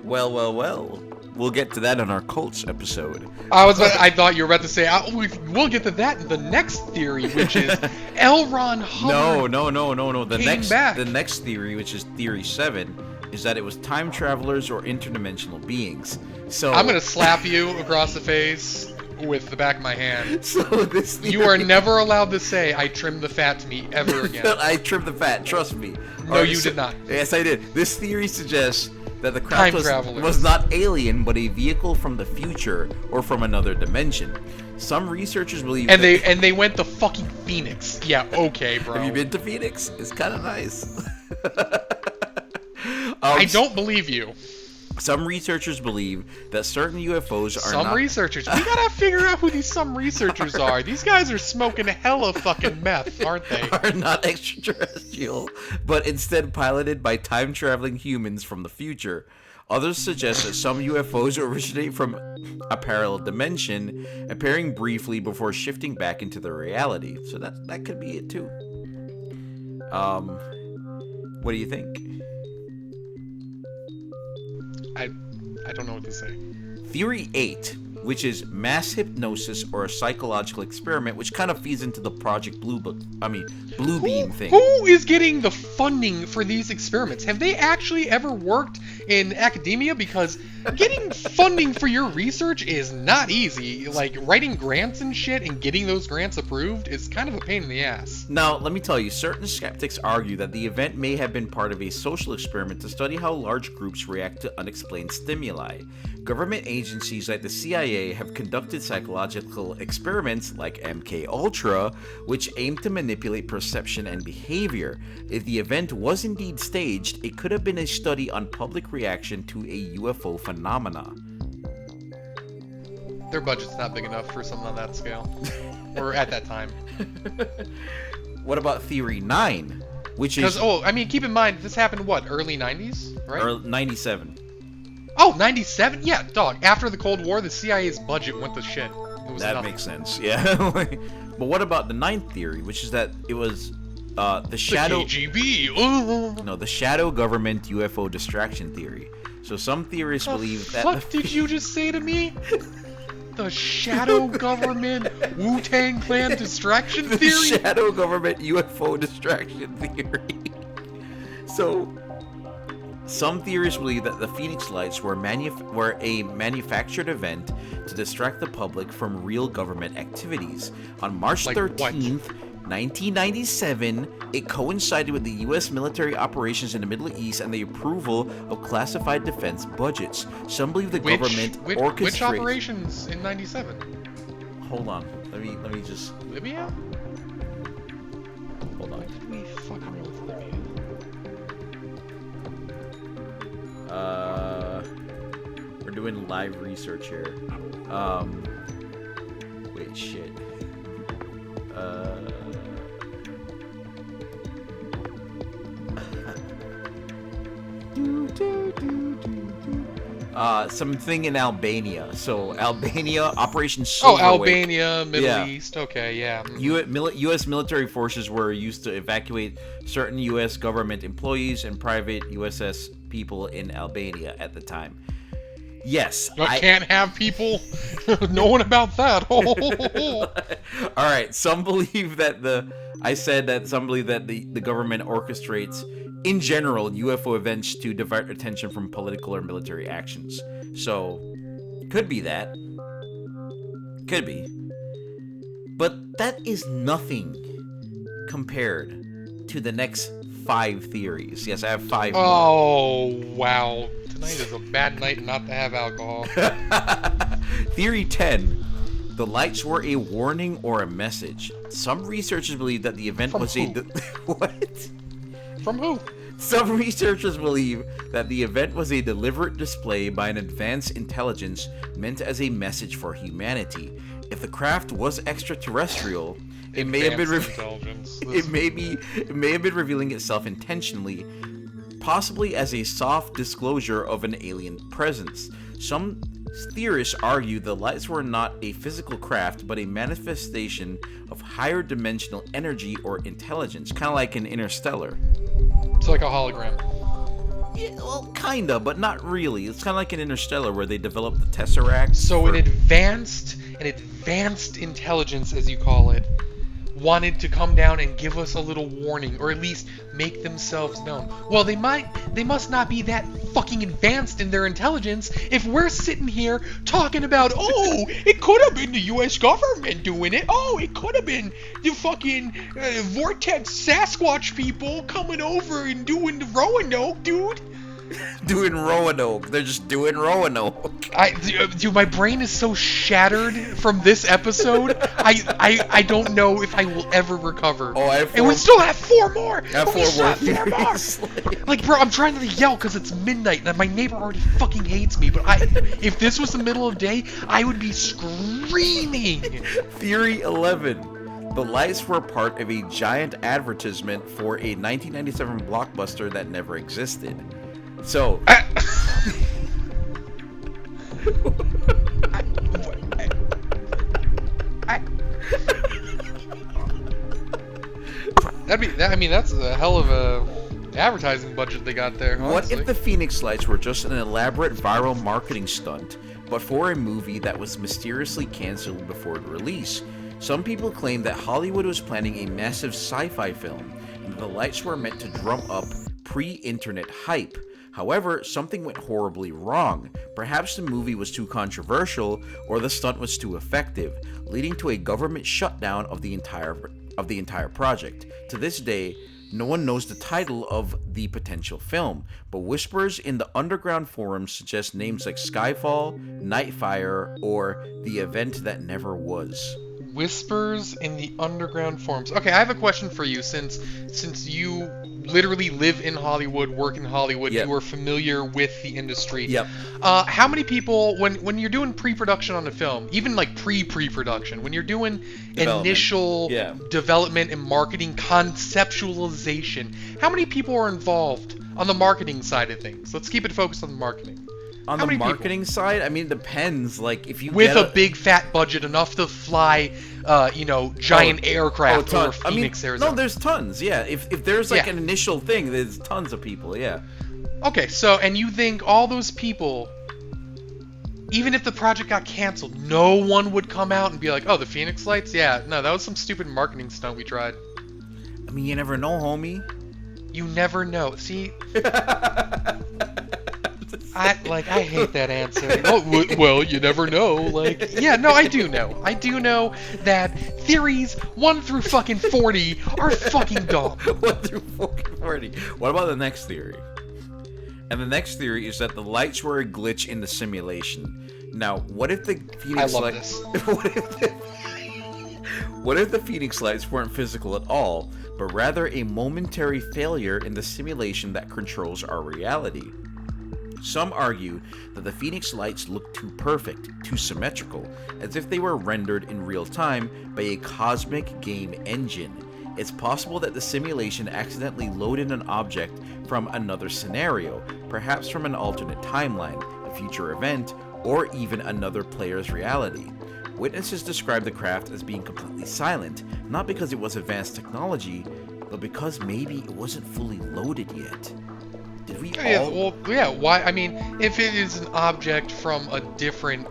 Right? Well. We'll get to that on our cults episode. I thought you were about to say we'll get to that in the next theory, which is L. Ron Hubbard. No. The next theory, which is theory 7, is that it was time travelers or interdimensional beings. So I'm gonna slap you across the face with the back of my hand. So this theory... You are never allowed to say "I trimmed the fat" to me ever again. I trimmed the fat. Trust me. No, you did not. Yes, I did. This theory suggests that the craft was not alien, but a vehicle from the future or from another dimension. Some researchers believe they went to fucking Phoenix. Yeah, okay, bro. Have you been to Phoenix? It's kind of nice. I don't believe you. Some researchers believe that certain UFOs are Some researchers. We gotta figure out who these some researchers are. These guys are smoking hella fucking meth, aren't they? Are not extraterrestrial, but instead piloted by time-traveling humans from the future. Others suggest that some UFOs originate from a parallel dimension, appearing briefly before shifting back into their reality. So that could be it too. What do you think? I don't know what to say. Theory 8 which is mass hypnosis or a psychological experiment, which kind of feeds into the Project Blue Beam thing. Who is getting the funding for these experiments? Have they actually ever worked in academia? Because getting funding for your research is not easy. Like, writing grants and shit and getting those grants approved is kind of a pain in the ass. Now, let me tell you, certain skeptics argue that the event may have been part of a social experiment to study how large groups react to unexplained stimuli. Government agencies like the CIA have conducted psychological experiments like MK Ultra, which aim to manipulate perception and behavior. If the event was indeed staged, it could have been a study on public reaction to a UFO phenomena. Their budget's not big enough for something on that scale. Or at that time. What about Theory 9? Which is... keep in mind, this happened, early 90s, right? 97. Oh, 97? Yeah, dog. After the Cold War, the CIA's budget went to shit. It was that nothing. makes sense, yeah. But what about the 9th theory, which is that it was the shadow... The KGB! No, the shadow government UFO distraction theory. So some theorists believe that... What the fuck did you just say to me? The shadow government Wu-Tang Clan distraction The theory? shadow government UFO distraction theory. So... some theorists believe that the Phoenix Lights were a manufactured event to distract the public from real government activities. On March 13th, 1997, it coincided with the U.S. military operations in the Middle East and the approval of classified defense budgets. Some believe the government orchestrated... Which operations in 97? Hold on. Let me just... Libya? Hold on. Did we fucking with Libya? We're doing live research here. Wait, shit. Something in Albania. So Albania, Operation Silverwake. Albania, Middle East. Okay, yeah. U.S. military forces were used to evacuate certain U.S. government employees and private USS people in Albania at the time. Yes, I can't have people knowing about that. All right. Some believe that the government orchestrates, in general, UFO events to divert attention from political or military actions. So, could be that. Could be. But that is nothing compared to the next 5 theories. Yes, I have 5 more. Oh, wow. Tonight is a bad night not to have alcohol. Theory 10. The lights were a warning or a message. Some researchers believe that the event was what? From who? Some researchers believe that the event was a deliberate display by an advanced intelligence meant as a message for humanity. If the craft was extraterrestrial, it may have been revealing itself intentionally, possibly as a soft disclosure of an alien presence. Some theorists argue the lights were not a physical craft, but a manifestation of higher dimensional energy or intelligence, kind of like an Interstellar. It's like a hologram. Yeah, well, kinda, but not really. It's kind of like an Interstellar where they developed the Tesseract. So an advanced intelligence, as you call it, wanted to come down and give us a little warning, or at least make themselves known. Well, they must not be that fucking advanced in their intelligence if we're sitting here talking about, oh, it could have been the U.S. government doing it. Oh, it could have been the fucking Vortex Sasquatch people coming over and doing the Roanoke, dude. Doing Roanoke. They're just doing Roanoke. Dude, my brain is so shattered from this episode. I don't know if I will ever recover. Oh, I have 4. And we still have 4 more. I have 4 more. 4 more. Like, bro, I'm trying to yell because it's midnight and my neighbor already fucking hates me. But if this was the middle of day, I would be screaming. Theory 11. The lights were part of a giant advertisement for a 1997 blockbuster that never existed. So, that's a hell of a advertising budget they got there. What Honestly. if the Phoenix Lights were just an elaborate viral marketing stunt, but for a movie that was mysteriously canceled before the release? Some people claim that Hollywood was planning a massive sci-fi film, and that the lights were meant to drum up pre-internet hype. However, something went horribly wrong. Perhaps the movie was too controversial, or the stunt was too effective, leading to a government shutdown of the entire project. To this day, no one knows the title of the potential film, but whispers in the underground forums suggest names like Skyfall, Nightfire, or The Event That Never Was. Whispers in the underground forums. Okay, I have a question for you. Since you literally live in Hollywood, work in Hollywood, Yep. you are familiar with the industry. Yep. How many people, when you're doing pre-production on a film, even like pre-production, when you're doing Development. initial Yeah. development and marketing conceptualization, how many people are involved on the marketing side of things? Let's keep it focused on the marketing. On How the many people? marketing side, I mean, it depends. Like, if you With get a big fat budget enough to fly, giant aircraft over Phoenix, Arizona. No, there's tons. Yeah, if there's like Yeah. an initial thing, there's tons of people. Yeah. Okay, so, and you think all those people, even if the project got canceled, no one would come out and be like, oh, the Phoenix Lights? Yeah, no, that was some stupid marketing stunt we tried. I mean, you never know, homie. You never know. See, I hate that answer. Oh, well, you never know. Like, yeah, no, I do know. I do know that theories 1 through fucking 40 are fucking dumb. 1 through fucking 40. What about the next theory? And the next theory is that the lights were a glitch in the simulation. Now, what if the Phoenix I love Lights? this. What if the Phoenix Lights weren't physical at all, but rather a momentary failure in the simulation that controls our reality? Some argue that the Phoenix Lights look too perfect, too symmetrical, as if they were rendered in real time by a cosmic game engine. It's possible that the simulation accidentally loaded an object from another scenario, perhaps from an alternate timeline, a future event, or even another player's reality. Witnesses describe the craft as being completely silent, not because it was advanced technology, but because maybe it wasn't fully loaded yet. Did we Yeah, all... well, yeah, why? I mean, if it is an object from a different,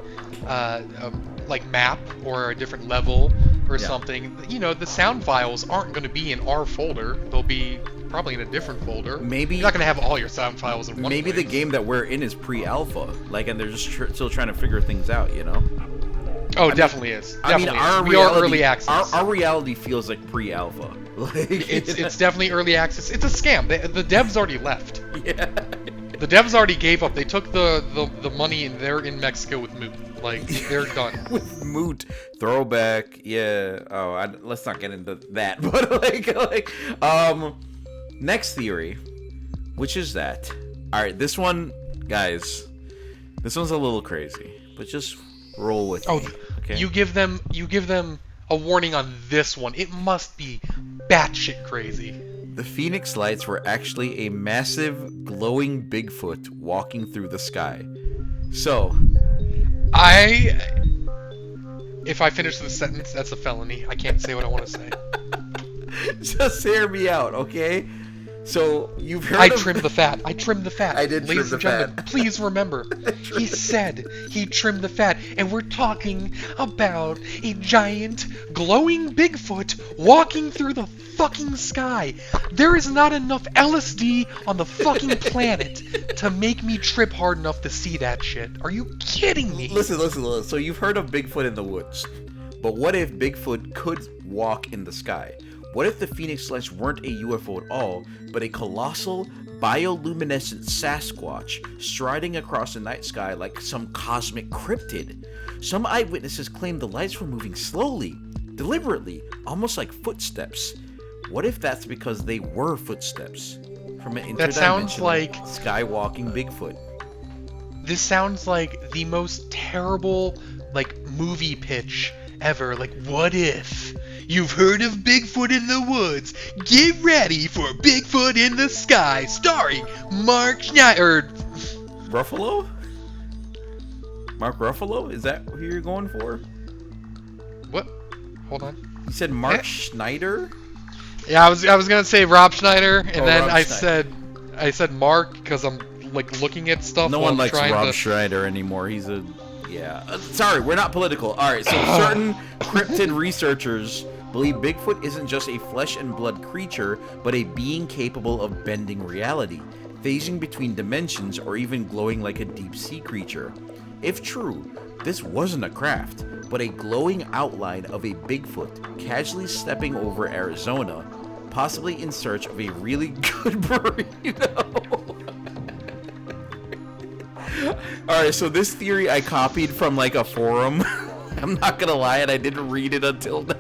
map or a different level or Yeah. something, the sound files aren't going to be in our folder. They'll be probably in a different folder. Maybe- You're not going to have all your sound files in one Maybe the place. game that we're in is pre-alpha, and they're just still trying to figure things out, you know? Oh, definitely is. I mean, Definitely our is. We reality, are early access. Our reality feels like pre-alpha. Like, It's definitely early access. It's a scam. The devs already left. yeah. The devs already gave up. They took the money and they're in Mexico with Moot. Like, they're done. With Moot, throwback, yeah. Oh, let's not get into that. But next theory, which is that. All right, this one, guys. This one's a little crazy, but just roll with Oh, me. Okay. you give them a warning on this one. It must be batshit crazy. The Phoenix Lights were actually a massive, glowing Bigfoot walking through the sky. So, If I finish the sentence, that's a felony. I can't say what I want to say. just hear me out, okay? So, you've heard I of... trimmed the fat. I trimmed the fat. I did trim Ladies the and gentlemen, fat. please remember, he said he trimmed the fat, and we're talking about a giant, glowing Bigfoot walking through the fucking sky. There is not enough LSD on the fucking planet to make me trip hard enough to see that shit. Are you kidding me? Listen. So you've heard of Bigfoot in the woods. But what if Bigfoot could walk in the sky? What if the Phoenix Lights weren't a UFO at all, but a colossal, bioluminescent Sasquatch striding across the night sky like some cosmic cryptid? Some eyewitnesses claim the lights were moving slowly, deliberately, almost like footsteps. What if that's because they were footsteps from an That sounds interdimensional like- skywalking Bigfoot? This sounds like the most terrible, movie pitch ever. Like, what if? You've heard of Bigfoot in the woods. Get ready for Bigfoot in the sky, starring Mark Schneider. Ruffalo? Mark Ruffalo? Is that who you're going for? What? Hold on. You said Mark Eh? Schneider? Yeah, I was gonna say Rob Schneider, and then Rob I Schneider. said I said Mark because I'm like looking at stuff. No while one I'm likes trying Rob to... Schneider anymore. He's a... Yeah. Sorry, we're not political. Alright, so certain cryptid researchers believe Bigfoot isn't just a flesh and blood creature, but a being capable of bending reality, phasing between dimensions, or even glowing like a deep-sea creature. If true, this wasn't a craft, but a glowing outline of a Bigfoot casually stepping over Arizona, possibly in search of a really good burrito. Alright, so this theory I copied from like a forum. I'm not gonna lie, and I didn't read it until now.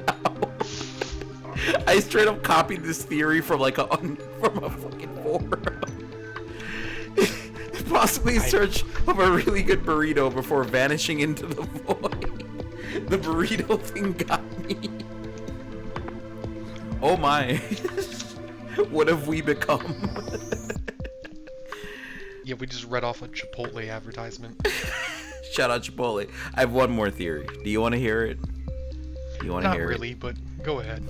I straight up copied this theory from like from a fucking forum. Possibly in search of a really good burrito before vanishing into the void. The burrito thing got me. Oh my. What have we become? Yeah, we just read off a Chipotle advertisement. Shout out Chipotle. I have one more theory. Do you want to hear it? Do you want to hear Not really, but go ahead.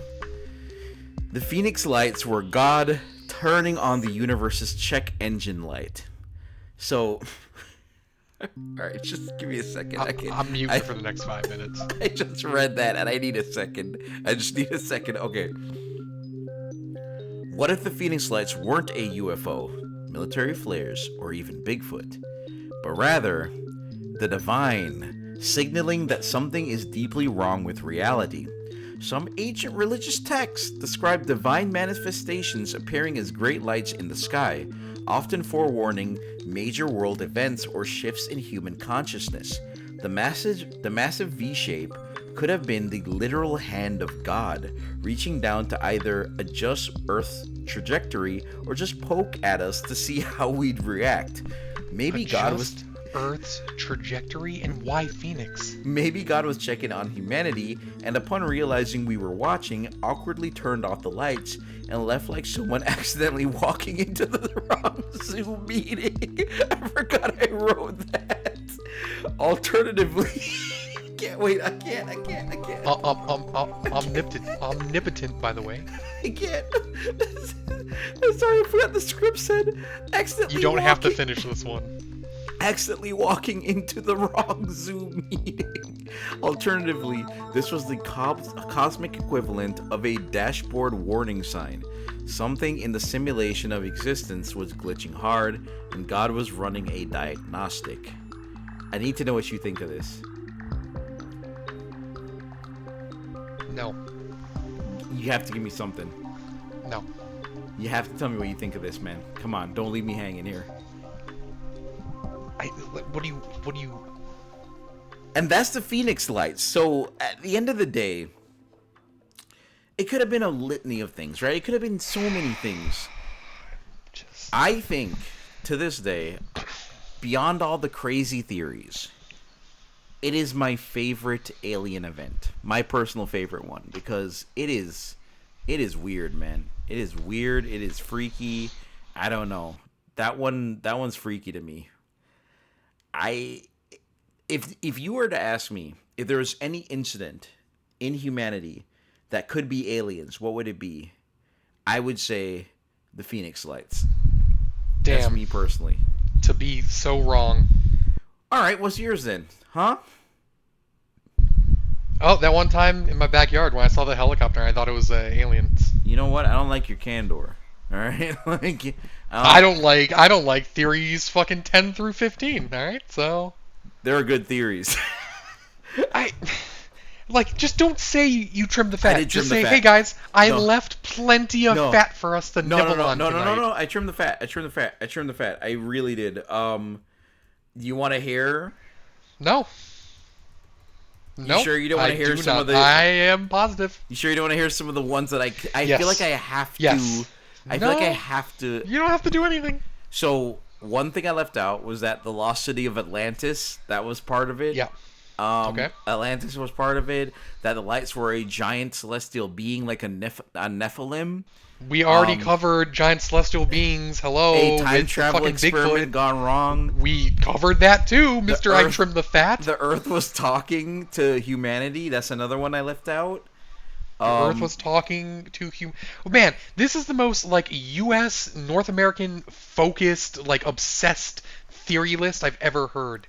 The Phoenix Lights were God turning on the universe's check engine light. So, alright, just give me a second. I'm muting for the next 5 minutes. I just read that and I need a second. I just need a second. Okay. What if the Phoenix Lights weren't a UFO, military flares, or even Bigfoot, but rather the divine, signaling that something is deeply wrong with reality? Some ancient religious texts describe divine manifestations appearing as great lights in the sky, often forewarning major world events or shifts in human consciousness. The massive V-shape could have been the literal hand of God, reaching down to either adjust Earth's trajectory or just poke at us to see how we'd react. Maybe God was... Earth's trajectory, and why Phoenix? Maybe God was checking on humanity, and upon realizing we were watching, awkwardly turned off the lights and left like someone accidentally walking into the wrong Zoom meeting. I forgot I wrote that. Alternatively, can't wait. I can't. Omnipotent, by the way. I can't. I'm sorry, I forgot the script said accidentally. You don't have to finish this one. Accidentally walking into the wrong Zoom meeting. Alternatively, this was the cosmic equivalent of a dashboard warning sign. Something in the simulation of existence was glitching hard, and God was running a diagnostic. I need to know what you think of this. No. You have to give me something. No. You have to tell me what you think of this, man. Come on, don't leave me hanging here. What do you... And that's the Phoenix Lights. So, at the end of the day, it could have been a litany of things, right? It could have been so many things. I think, to this day, beyond all the crazy theories, it is my favorite alien event. My personal favorite one. Because it is weird, man. It is weird. It is freaky. I don't know. That one's freaky to me. If you were to ask me if there was any incident in humanity that could be aliens, what would it be? I would say the Phoenix Lights. Damn. That's me personally. To be so wrong. All right, what's yours then? Huh? Oh, that one time in my backyard when I saw the helicopter, I thought it was aliens. You know what? I don't like your candor. All right, I don't like theories fucking 10 through 15. All right, so there are good theories. Just don't say you trimmed the fat. Just say, fat. hey guys, I left plenty of fat for us to nibble on tonight. No. I trimmed the fat. I really did. You want to hear? No. You sure you don't want to hear some of the? I am positive. You sure you don't want to hear some of the ones that I Yes. feel like I have to. Yes. I feel like I have to. You don't have to do anything. So one thing I left out was that the lost city of Atlantis, that was part of it. Yeah. Okay. Atlantis was part of it. That the lights were a giant celestial being, like a Nephilim. We already covered giant celestial beings. Hello. A time travel fucking experiment Bigfoot. gone wrong. We covered that too, Mr. I trimmed the fat. The Earth was talking to humanity. That's another one I left out. The Earth was talking to human. Oh, man, this is the most like U.S. North American focused, like obsessed theory list I've ever heard.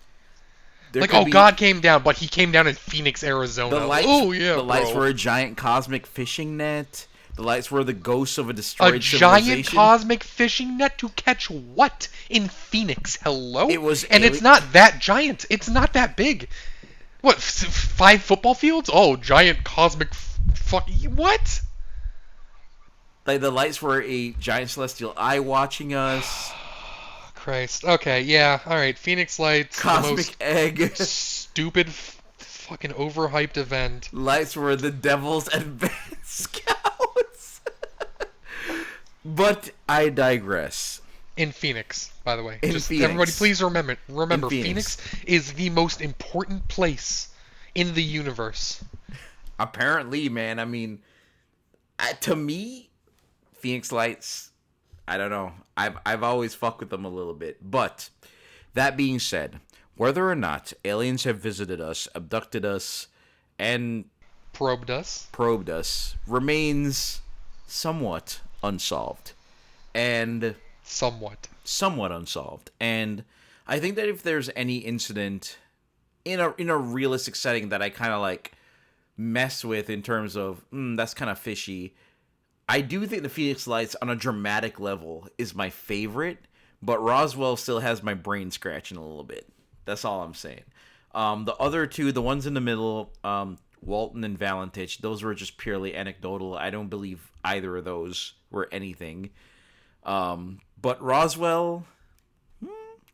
There Like, could oh, be God came down, but he came down in Phoenix, Arizona. Oh yeah, the lights bro. were a giant cosmic fishing net. The lights were the ghosts of a A destroyed giant civilization. cosmic fishing net to catch what in Phoenix? Hello? It was and it's not that giant. It's not that big. What? 5 football fields? Oh, giant cosmic. Fuck. What? Like the lights were a giant celestial eye watching us. Christ. Okay, yeah. All right. Phoenix Lights. The Cosmic most egg. stupid, fucking overhyped event. Lights were the devil's advanced scouts. But I digress. In Phoenix, by the way. In Just Phoenix. everybody, please remember. In Phoenix. Phoenix is the most important place in the universe. Apparently, man. I mean, to me, Phoenix Lights, I don't know. I've always fucked with them a little bit. But that being said, whether or not aliens have visited us, abducted us, and Probed us. remains somewhat unsolved. And somewhat unsolved. And I think that if there's any incident in a realistic setting that I kind of like mess with in terms of that's kind of fishy, I do think the Phoenix Lights on a dramatic level is my favorite, but Roswell still has my brain scratching a little bit. That's all I'm saying. The other two, the ones in the middle, Walton and Valentich, those were just purely anecdotal. I don't believe either of those were anything. But Roswell, a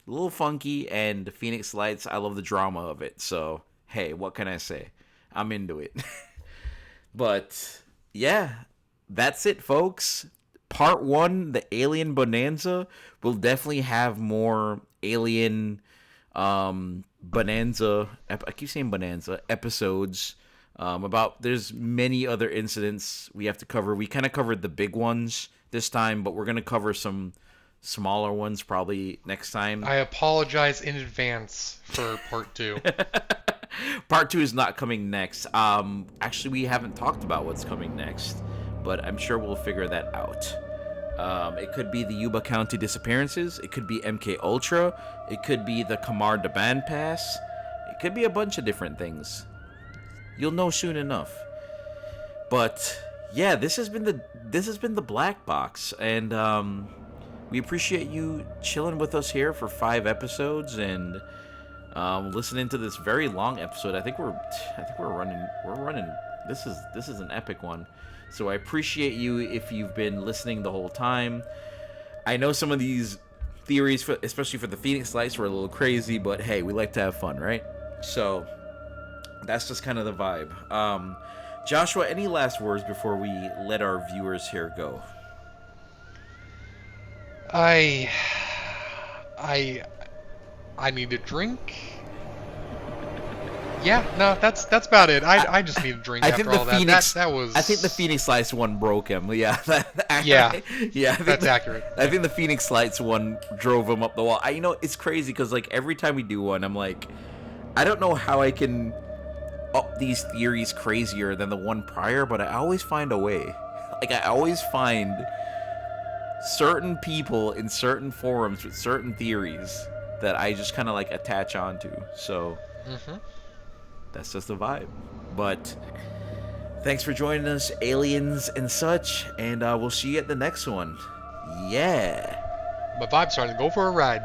little funky, and Phoenix Lights, I love the drama of it. So, hey, what can I say? I'm into it. But, yeah, that's it, folks. Part 1, the Alien Bonanza, will definitely have more alien Bonanza, I keep saying Bonanza, episodes. There's many other incidents we have to cover. We kind of covered the big ones this time, but we're going to cover some smaller ones probably next time. I apologize in advance for part 2. Part 2 is not coming next. Actually, we haven't talked about what's coming next, but I'm sure we'll figure that out. It could be the Yuba County disappearances. It could be MK Ultra. It could be the Kamar Daban Pass. It could be a bunch of different things. You'll know soon enough. But yeah, this has been the Black Box, and we appreciate you chilling with us here for 5 episodes and listening to this very long episode. I think we're running. This is an epic one. So I appreciate you if you've been listening the whole time. I know some of these theories, especially for the Phoenix Lights, were a little crazy, but hey, we like to have fun, right? So that's just kind of the vibe. Joshua, any last words before we let our viewers here go? I need a drink. Yeah, no, that's about it. I just need a drink after all that. That was. I think the Phoenix Lights one broke him. Yeah. Yeah. Yeah. That's accurate. I think the Phoenix Lights one drove him up the wall. It's crazy because like every time we do one, I'm like, I don't know how I can up these theories crazier than the one prior, but I always find a way. Like I always find certain people in certain forums with certain theories that I just kind of like attach onto. So. Mm-hmm. That's just the vibe. But thanks for joining us, aliens and such, and we'll see you at the next one. Yeah. My vibe's starting to go for a ride.